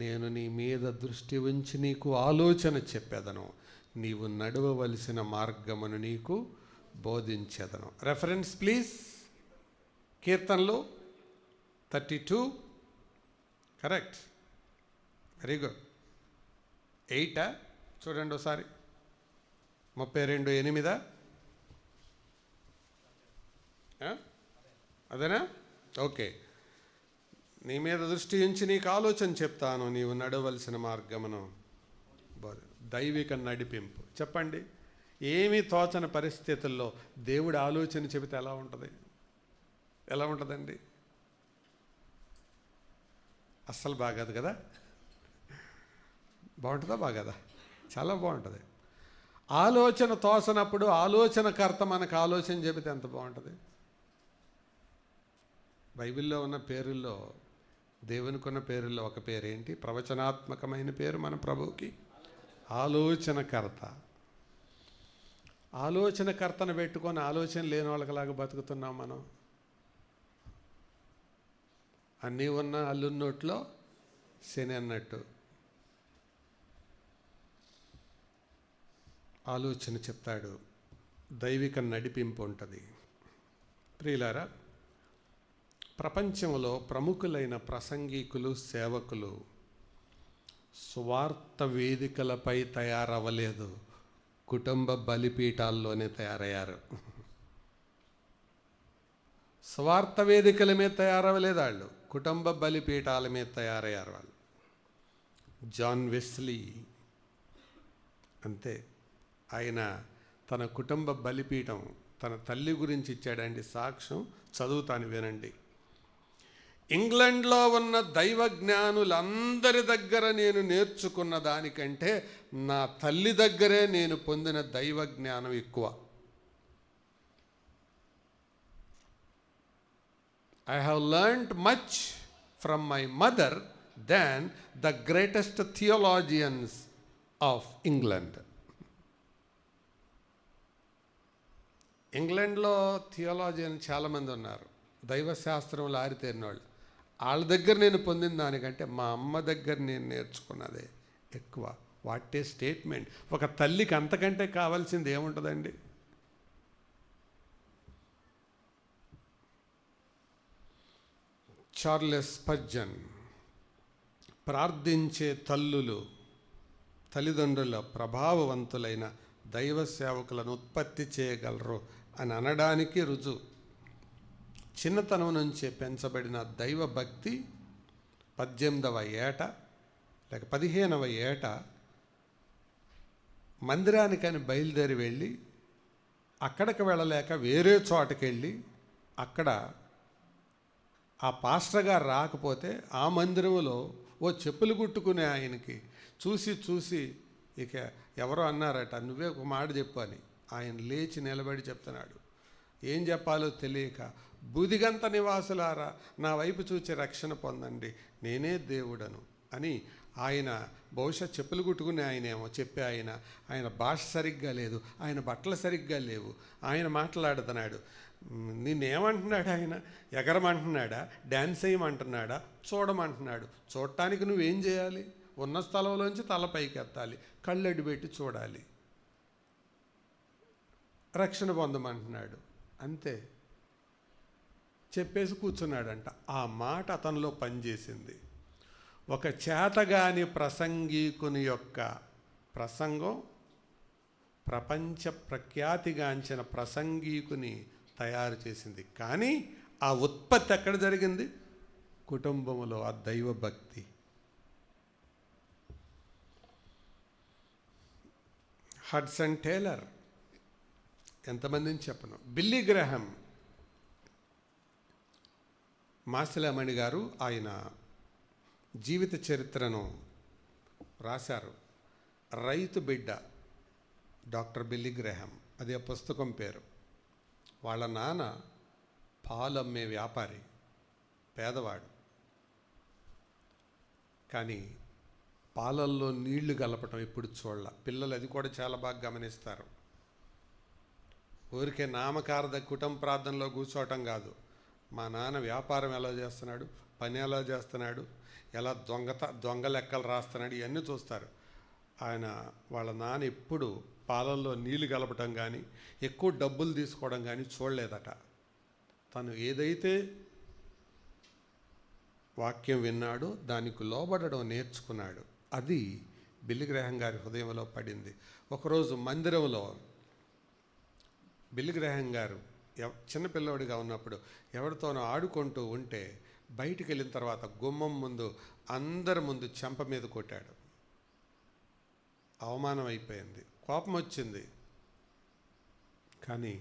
నేను నీ మీద దృష్టి ఉంచి నీకు ఆలోచన చెప్పేదను, నీవు నడవవలసిన మార్గమును నీకు బోధించేదను. Reference please. కీర్తనలు 32. Correct, very good. 8 చూడండి ఒకసారి. 32:8. అదేనా? ఓకే. నీ మీద దృష్టి ఉంచి నీకు ఆలోచన చెప్తాను, నీవు నడవలసిన మార్గమును. దైవిక నడిపింపు. చెప్పండి, ఏమీ తోచని పరిస్థితుల్లో దేవుడి ఆలోచన చెబితే ఎలా ఉంటుంది? ఎలా ఉంటుందండి? అస్సలు బాగదు కదా? బాగుంటుందా? బాగదా? చాలా బాగుంటుంది. ఆలోచన తోచనప్పుడు ఆలోచనకర్త మనకు ఆలోచన చెబితే ఎంత బాగుంటుంది. బైబిల్లో ఉన్న పేరుల్లో, దేవునికి ఉన్న పేరుల్లో ఒక పేరు ఏంటి? ప్రవచనాత్మకమైన పేరు మన ప్రభువుకి ఆలోచనకర్త. ఆలోచనకర్తను పెట్టుకొని ఆలోచన లేని వాళ్ళకిలాగా బతుకుతున్నాం మనం. అన్నీ ఉన్న అల్లున్నోట్లో శని అన్నట్టు. ఆలోచన చెప్తాడు, దైవిక నడిపింపు ఉంటుంది. ప్రియులారా, ప్రపంచంలో ప్రముఖులైన ప్రసంగికులు, సేవకులు స్వార్థ వేదికలపై తయారవ్వలేదు, కుటుంబ బలిపీఠాల్లోనే తయారయ్యారు. స్వార్థ వేదికల మీద తయారవ్వలేదు వాళ్ళు, కుటుంబ బలిపీఠాల మీద తయారయ్యారు వాళ్ళు. జాన్ వెస్లీ అంతే. ఆయన తన కుటుంబ బలిపీఠం తన తల్లి గురించి ఇచ్చాడండి సాక్ష్యం. చదువుతాను, వినండి. ఇంగ్లండ్లో ఉన్న దైవ జ్ఞానులందరి దగ్గర నేను నేర్చుకున్న దానికంటే నా తల్లి దగ్గరే నేను పొందిన దైవ జ్ఞానం ఎక్కువ. I have learned much from my mother than the greatest theologians of England. ఇంగ్లాండ్లో థియాలజియన్ చాలామంది ఉన్నారు, దైవశాస్త్రంలో ఆరితేరిన వాళ్ళు. వాళ్ళ దగ్గర నేను పొందిన దానికంటే మా అమ్మ దగ్గర నేను నేర్చుకున్నదే ఎక్కువ. What a statement! ఒక తల్లికి అంతకంటే కావాల్సింది ఏముంటుందండి? చార్లెస్ స్పర్జన్, ప్రార్థించే తల్లిదండ్రుల ప్రభావవంతులైన దైవ సేవకులను ఉత్పత్తి చేయగలరు అని అనడానికి రుజువు. చిన్నతనం నుంచే పెంచబడిన దైవ భక్తి 18వ ఏట లేక 15వ ఏట మందిరానికని బయలుదేరి వెళ్ళి, అక్కడికి వెళ్ళలేక వేరే చోటకి వెళ్ళి, అక్కడ ఆ పాస్టర్ గారు రాకపోతే ఆ మందిరంలో ఓ చెప్పులు కుట్టుకునే ఆయనకి చూసి ఇక ఎవరో అన్నారట, నువ్వే ఒక మాట చెప్పు అని. ఆయన లేచి నిలబడి చెప్తున్నాడు. ఏం చెప్పాలో తెలియక, బుదిగంత నివాసులారా నా వైపు చూచి రక్షణ పొందండి, నేనే దేవుడను అని ఆయన, బహుశా చెప్పులు కుట్టుకునే ఆయనేమో చెప్పే ఆయన భాష సరిగ్గా లేదు, ఆయన బట్టలు సరిగ్గా లేవు, ఆయన మాట్లాడుతున్నాడు. నిన్నేమంటున్నాడు ఆయన? ఎగరమంటున్నాడా? డ్యాన్స్ వేయమంటున్నాడా? చూడమంటున్నాడు. చూడటానికి నువ్వేం చేయాలి? ఉన్న స్థలంలోంచి తల పైకి ఎత్తాలి, కళ్ళెడ్డు పెట్టి చూడాలి. రక్షణ పొందమంటున్నాడు, అంతే. చెప్పేసి కూర్చున్నాడంట. ఆ మాట అతనిలో పనిచేసింది. ఒక చేతగాని ప్రసంగికుని యొక్క ప్రసంగం ప్రపంచ ప్రఖ్యాతిగాంచిన ప్రసంగికుని తయారు చేసింది. కానీ ఆ ఉత్పత్తి ఎక్కడ జరిగింది? కుటుంబంలో. ఆ దైవభక్తి. హడ్సన్ టేలర్, ఎంతమందిని చెప్పను. బిల్లీ గ్రహం, మాసిలామణి గారు ఆయన జీవిత చరిత్రను రాశారు. రైతు బిడ్డ డాక్టర్ బిల్లీ గ్రహం, అదే పుస్తకం పేరు. వాళ్ళ నాన్న పాలమ్మే వ్యాపారి, పేదవాడు. కానీ పాలల్లో నీళ్లు కలపటం ఎప్పుడు చూడాల. పిల్లలు అది కూడా చాలా బాగా గమనిస్తారు. ఊరికే నామకార్థ కుటుంబ ప్రార్థనలో కూర్చోవటం కాదు. మా నాన్న వ్యాపారం ఎలా చేస్తున్నాడు, పని ఎలా చేస్తున్నాడు, ఎలా దొంగ లెక్కలు రాస్తున్నాడు, ఇవన్నీ చూస్తారు. వాళ్ళ నాన్న ఎప్పుడు పాలల్లో నీళ్లు కలపటం కానీ, ఎక్కువ డబ్బులు తీసుకోవడం కానీ చూడలేదట. తను ఏదైతే వాక్యం విన్నాడో దానికి లోబడడం నేర్చుకున్నాడు. అది బిల్లీ గ్రహం గారి హృదయంలో పడింది. ఒకరోజు మందిరంలో బిల్లీ గ్రహం గారు చిన్నపిల్లవాడిగా ఉన్నప్పుడు ఎవరితోనో ఆడుకుంటూ ఉంటే బయటికి వెళ్ళిన తర్వాత గుమ్మం ముందు అందరి ముందు చెంప మీద కొట్టాడు. అవమానం అయిపోయింది, కోపం వచ్చింది, కానీ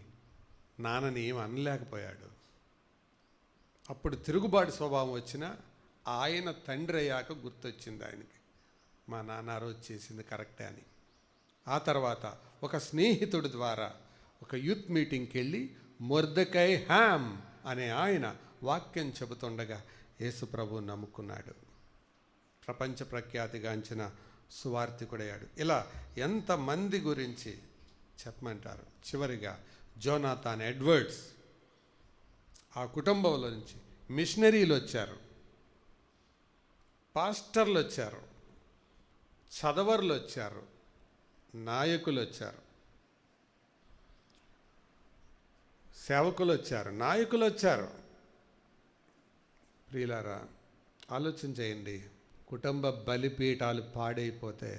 నాన్నని ఏం అనలేకపోయాడు. అప్పుడు తిరుగుబాటు స్వభావం వచ్చినా ఆయన తండ్రి అయ్యాక గుర్తొచ్చింది ఆయనకి, మా నాన్న రోజు చేసింది కరెక్టే అని. ఆ తర్వాత ఒక స్నేహితుడి ద్వారా ఒక యూత్ మీటింగ్కి వెళ్ళి మొర్దెకై హామ్ అనే ఆయన వాక్యం చెబుతుండగా యేసు ప్రభువు నమ్ముకున్నాడు, ప్రపంచ ప్రఖ్యాతిగాంచిన సువార్థికుడయ్యాడు. ఇలా ఎంతమంది గురించి చెప్పమంటారు. చివరిగా జోనాథన్ ఎడ్వర్డ్స్, ఆ కుటుంబంలో నుంచి మిషనరీలు వచ్చారు, పాస్టర్లు వచ్చారు, చదవర్లు వచ్చారు, నాయకులు వచ్చారు, సేవకులు వచ్చారు, నాయకులు వచ్చారు. ప్రియులారా, ఆలోచన చేయండి. కుటుంబ బలిపీఠాలు పాడైపోతే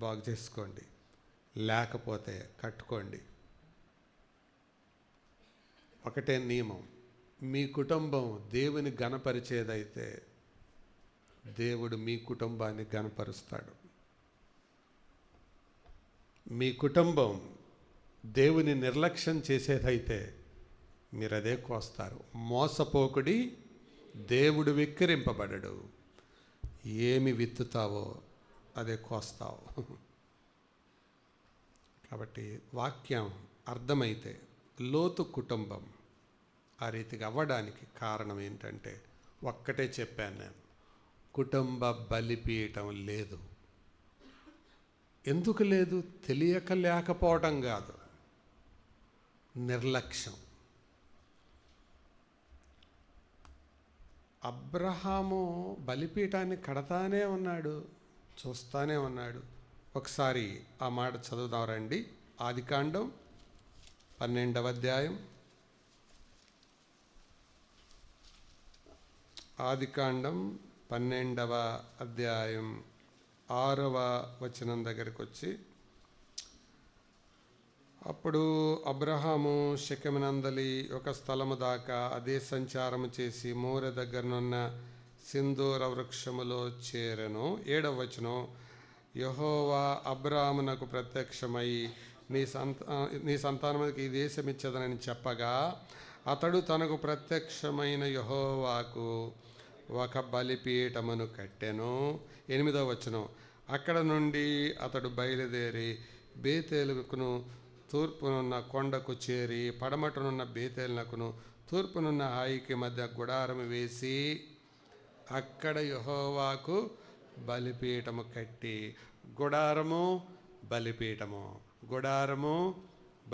బాగు చేసుకోండి, లేకపోతే కట్టుకోండి. ఒకటే నియమం, మీ కుటుంబం దేవుని ఘనపరిచేదైతే దేవుడు మీ కుటుంబాన్ని ఘనపరుస్తాడు. మీ కుటుంబం దేవుని నిర్లక్ష్యం చేసేదైతే మీరు అదే కోస్తారు. మోసపోకుడి, దేవుడు వెక్కిరింపబడడు. ఏమి విత్తుతావో అదే కోస్తావు. కాబట్టి వాక్యం అర్థమైతే లోతు కుటుంబం ఆ రీతిగా అవ్వడానికి కారణం ఏంటంటే ఒక్కటే చెప్పాను నేను, కుటుంబ బలిపీఠం లేదు. ఎందుకు లేదు? తెలియక లేకపోవడం కాదు, నిర్లక్ష్యం. అబ్రహాము బలిపీఠాన్ని కడతానే ఉన్నాడు, చూస్తానే ఉన్నాడు. ఒకసారి ఆ మాట చదువుదాం రండి. ఆదికాండం 12వ అధ్యాయం. ఆదికాండం 12వ అధ్యాయం 6వ వచనం దగ్గరికి వచ్చి, అప్పుడు అబ్రహాము షెకెమునందలి ఒక స్థలము దాకా అదే సంచారము చేసి మోరె దగ్గరనున్న సింధూర వృక్షములో చేరెను. 7వ వచనం, యెహోవా అబ్రాహామునకు ప్రత్యక్షమై నీ సంతానమునికి ఈ దేశం ఇచ్చేదనని చెప్పగా అతడు తనకు ప్రత్యక్షమైన యెహోవాకు ఒక బలిపీఠమును కట్టెను. 8వ వచనం, అక్కడ నుండి అతడు బయలుదేరి బేతేలుకును తూర్పునున్న కొండకు చేరి పడమటనున్న బేతేలునకును తూర్పునున్న హాయికి మధ్య గుడారము వేసి అక్కడ యెహోవాకు బలిపీఠము కట్టి, గుడారము బలిపీఠము, గుడారము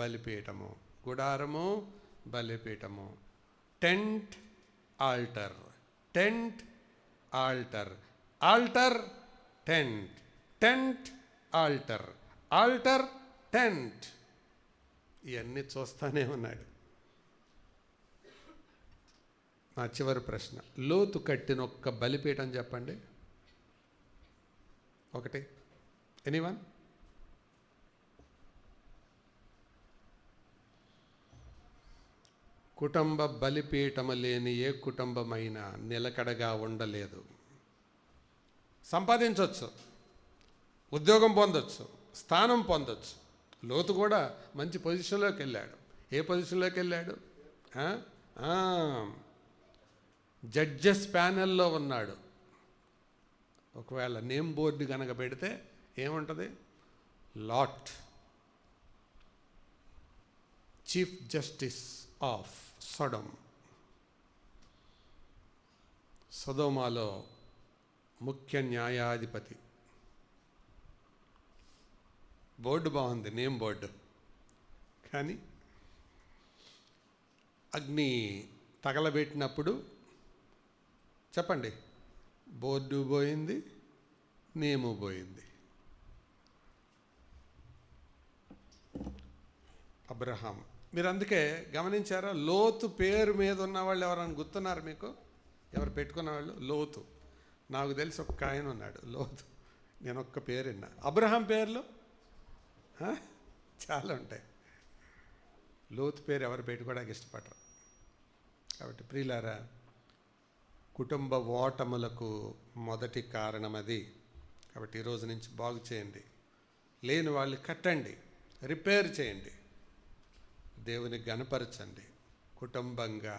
బలిపీఠము, గుడారము బలిపీఠము. Tent altar, tent altar, altar tent, tent altar, altar tent. ఇవన్నీ చూస్తానే ఉన్నాడు. నా చివరి ప్రశ్న, లోతు కట్టిన ఒక్క బలిపీఠం చెప్పండి, ఒకటి. ఎనీవన్? కుటుంబ బలిపీఠము లేని ఏ కుటుంబమైనా నిలకడగా ఉండలేదు. సంపాదించవచ్చు, ఉద్యోగం పొందొచ్చు, స్థానం పొందొచ్చు. లోతు కూడా మంచి పొజిషన్లోకి వెళ్ళాడు. ఏ పొజిషన్లోకి వెళ్ళాడు? జడ్జెస్ ప్యానెల్లో ఉన్నాడు. ఒకవేళ నేమ్ బోర్డు కనుక పెడితే ఏముంటుంది? Lot, chief justice of Sodom. సొదొమలో ముఖ్య న్యాయాధిపతి. బోర్డు బాగుంది, నేమ్ బోర్డు, కానీ అగ్ని తగలబెట్టినప్పుడు చెప్పండి, బోర్డు పోయింది, నేము పోయింది. అబ్రహాం. మీరు అందుకే గమనించారా, లోతు పేరు మీద ఉన్న వాళ్ళు ఎవరైనా గుర్తున్నారు మీకు? ఎవరు పెట్టుకున్న వాళ్ళు? లోతు. నాకు తెలిసి ఒక్క ఆయన ఉన్నాడు లోతు, నేను ఒక్క పేరు విన్నా. అబ్రహాం పేర్లు చాలా ఉంటాయి. లోతు పేరు ఎవరు పెట్టుకోవడానికి ఇష్టపడరు. కాబట్టి ప్రియులారా, కుటుంబ ఓటములకు మొదటి కారణం అది. కాబట్టి ఈరోజు నుంచి బాగు చేయండి, లేని వాళ్ళు కట్టండి, రిపేర్ చేయండి, దేవుని గణపరచండి, కుటుంబంగా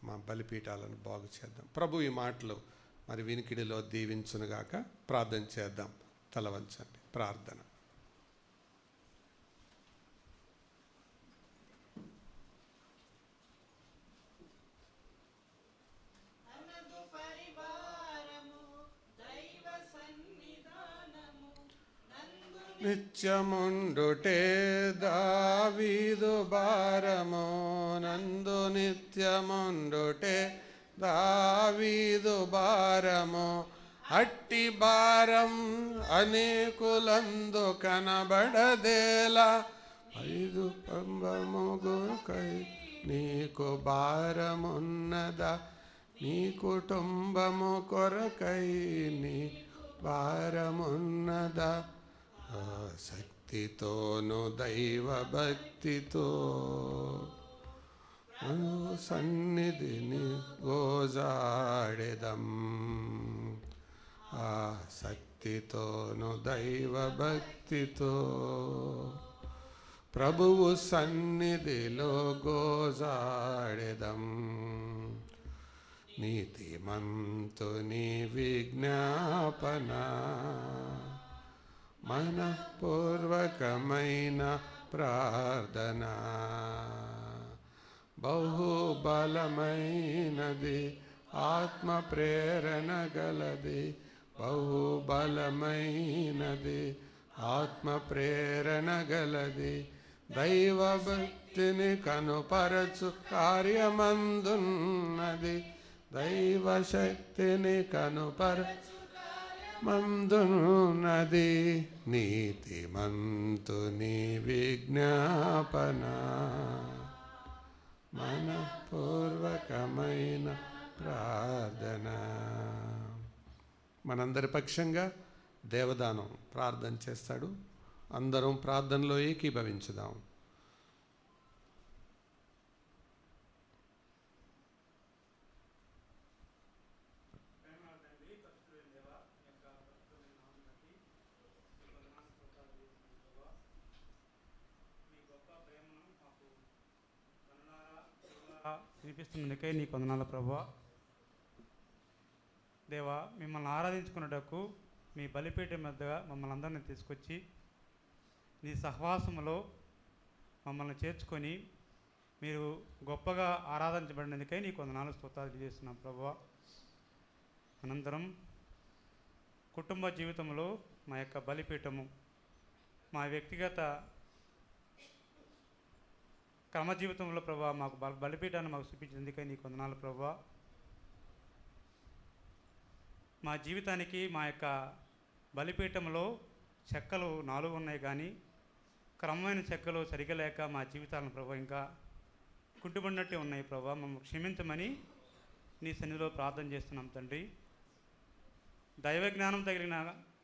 మా బలిపీఠాలను బాగు చేద్దాం. ప్రభు ఈ మాటలు మరి వినికిడిలో దీవించునుగాక. ప్రార్థన చేద్దాం. తల వంచండి. ప్రార్థన. నిత్యముండుటే దావీదు భారము, నందు నిత్యముండుటే దావీదు భారము. అట్టి భారం అనేకులందు కనబడదేలా, ఐదు పంబముగుకై నీకు భారమున్నదా, నీ కుటుంబము కొరకై నీ భారమున్నదా. శక్తితోను దైవ భక్తితో సన్నిధిని గోజాడెదం. ఆ శక్తితోను దైవ భక్తితో ప్రభువు సన్నిధిలో గోజాడెదం. నీతిమంతుని విజ్ఞాపన మనఃపూర్వకమైన ప్రార్థన బహుబలమైనది, ఆత్మ ప్రేరణ గలది. బహుబలమైనది, ఆత్మ ప్రేరణ గలది. దైవ భక్తిని కనుపరచు కార్యమందున్నది. దైవ శక్తిని కనుపరచు మందున్నది. నీతిమంతుని విజ్ఞాపన మనఃపూర్వకమైన ప్రార్థన. మనందరి పక్షంగా దేవదానం ప్రార్థన చేస్తాడు. అందరం ప్రార్థనలో ఏకీభవించుదాం. వినిపిస్తున్నందుకే నీకు వందనాలు ప్రభువా. దేవా, మిమ్మల్ని ఆరాధించుకున్నటకు మీ బలిపీఠం మధ్యగా మమ్మల్ని అందరినీ తీసుకొచ్చి నీ సహవాసములో మమ్మల్ని చేర్చుకొని మీరు గొప్పగా ఆరాధించబడినందుకే నీకు వందనాలు స్తోత్రాలు చేస్తున్నాం ప్రభువా. అనంతరం కుటుంబ జీవితంలో మా యొక్క బలిపీఠము, మా వ్యక్తిగత క్రమ జీవితంలో ప్రభా మాకు బలిపీఠాన్ని మాకు చూపించినందుకే నీకు వందనాలు ప్రభా. మా జీవితానికి మా యొక్క బలిపీఠంలో చెక్కలు 4 ఉన్నాయి, కానీ క్రమమైన చెక్కలు సరిగా లేక మా జీవితాలను ప్రభా ఇంకా కుంటుపడినట్టే ఉన్నాయి ప్రభా. మమ్మల్ని క్షమించమని నీ సన్నిధిలో ప్రార్థన చేస్తున్నాం తండ్రి. దైవ జ్ఞానం తగిలిన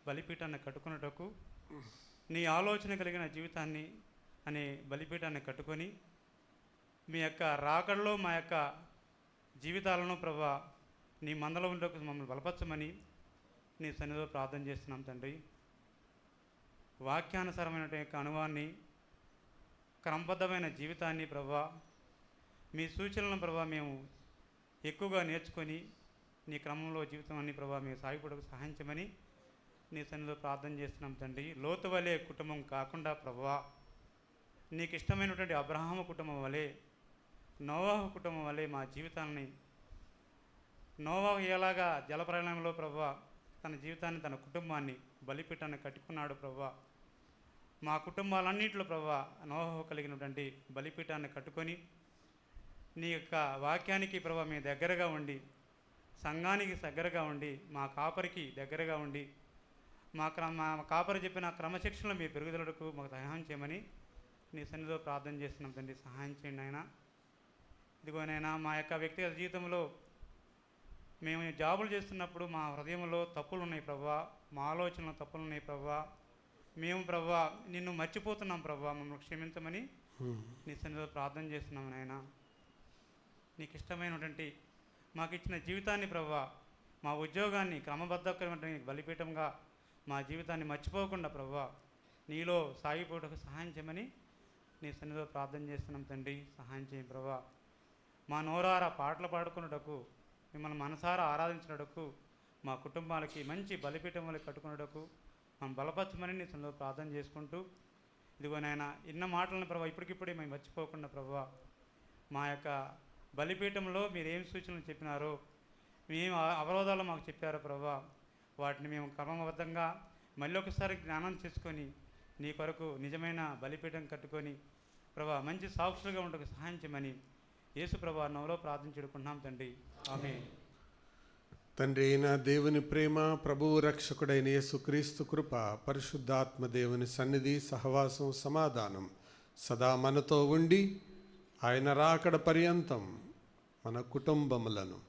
బలిపీఠాన్ని కట్టుకున్నటకు, నీ ఆలోచన కలిగిన జీవితాన్ని అనే బలిపీఠాన్ని కట్టుకొని మీ యొక్క రాకడలో మా యొక్క జీవితాలను ప్రభా నీ మందలో ఉండకు మమ్మల్ని బలపరచమని నీ సన్నిధిలో ప్రార్థన చేస్తున్నాం తండ్రి. వాక్యానుసారమైన యొక్క అనుభవాన్ని, క్రమబద్ధమైన జీవితాన్ని ప్రభా, మీ సూచనలను ప్రభా మేము ఎక్కువగా నేర్చుకొని నీ క్రమంలో జీవితాన్ని ప్రభా మేము సాగిపోవడానికి సహాయించమని నీ సన్నిధిలో ప్రార్థన చేస్తున్నాం తండ్రి. లోతు వలె కుటుంబం కాకుండా ప్రభా, నీకు ఇష్టమైనటువంటి అబ్రహాము కుటుంబం వలె, నోవాహు కుటుంబం వలె మా జీవితాన్ని, నోవాహు ఎలాగా జలప్రళయంలో ప్రభా తన జీవితాన్ని, తన కుటుంబాన్ని బలిపీఠాన్ని కట్టుకున్నాడు ప్రభా, మా కుటుంబాలన్నింటిలో ప్రభా నోవాహు కలిగినటువంటి బలిపీఠాన్ని కట్టుకొని నీ యొక్క వాక్యానికి ప్రభా మీ దగ్గరగా ఉండి, సంఘానికి దగ్గరగా ఉండి, మా కాపరికి దగ్గరగా ఉండి, మా కాపరి చెప్పిన క్రమశిక్షణలో మీ పెరుగుదలకు మాకు సహాయం చేయమని నీ సన్నిధిలో ప్రార్థన చేస్తున్నాం తండ్రి. సహాయం చేయండి ఆయన. ఇదిగోనైనా మా యొక్క వ్యక్తిగత జీవితంలో మేము జాబులు చేస్తున్నప్పుడు మా హృదయంలో తప్పులు ఉన్నాయి ప్రభా, మా ఆలోచనలో తప్పులు ఉన్నాయి ప్రభా. మేము ప్రభా నిన్ను మర్చిపోతున్నాం ప్రభా, మమ్మల్ని క్షమించమని నీ సన్నిధిలో ప్రార్థన చేస్తున్నాము నాయన. నీకు ఇష్టమైనటువంటి మాకు ఇచ్చిన జీవితాన్ని ప్రభువా, మా ఉద్యోగాన్ని క్రమబద్ధమైన బలిపీఠంగా మా జీవితాన్ని మర్చిపోకుండా ప్రభువా నీలో సాగిపోవడానికి సహాయం చేయమని నీ సన్నిధిలో ప్రార్థన చేస్తున్నాం తండ్రి. సహాయం చేయి ప్రభువా. మా నోరారా పాటలు పాడుకున్నటకు, మిమ్మల్ని మనసారా ఆరాధించినటకు, మా కుటుంబాలకి మంచి బలిపీఠం వల్ల కట్టుకున్నటకు మనం బలపరచమని నీ సన్నిధిలో ప్రార్థన చేసుకుంటూ, ఇదిగో నాయన ఇన్న మాటలను ప్రభావ ఇప్పటికిప్పుడే మేము మర్చిపోకుండా ప్రభువా మా యొక్క బలిపీఠంలో మీరు ఏం సూచనలు చెప్పినారో, మేము అవరోధాలు మాకు చెప్పారో ప్రభువా వాటిని మేము క్రమబద్ధంగా మళ్ళీ ఒకసారి జ్ఞానం చేసుకొని నీ కొరకు నిజమైన బలిపీఠం కట్టుకొని ప్రభా మంచి సాక్షులుగా ఉండకు సహాయం చేయమని యేసు ప్రభా నామములో ప్రార్థించుకుంటున్నాం తండ్రి. ఆమేన్. తండ్రి అయిన దేవుని ప్రేమ, ప్రభువు రక్షకుడైన యేసుక్రీస్తు కృప, పరిశుద్ధాత్మ దేవుని సన్నిధి, సహవాసం, సమాధానం సదా మనతో ఉండి ఆయన రాకడ పర్యంతం మన కుటుంబములను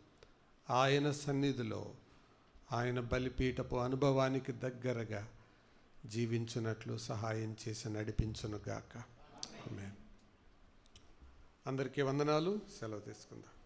ఆయన సన్నిధిలో ఆయన బలిపీఠపు అనుభవానికి దగ్గరగా జీవించున్నట్లు సహాయం చేసి నడిపించునుగాక. ఆమేన్. అందరికీ వందనాలు. సెలవు తీసుకుందాం.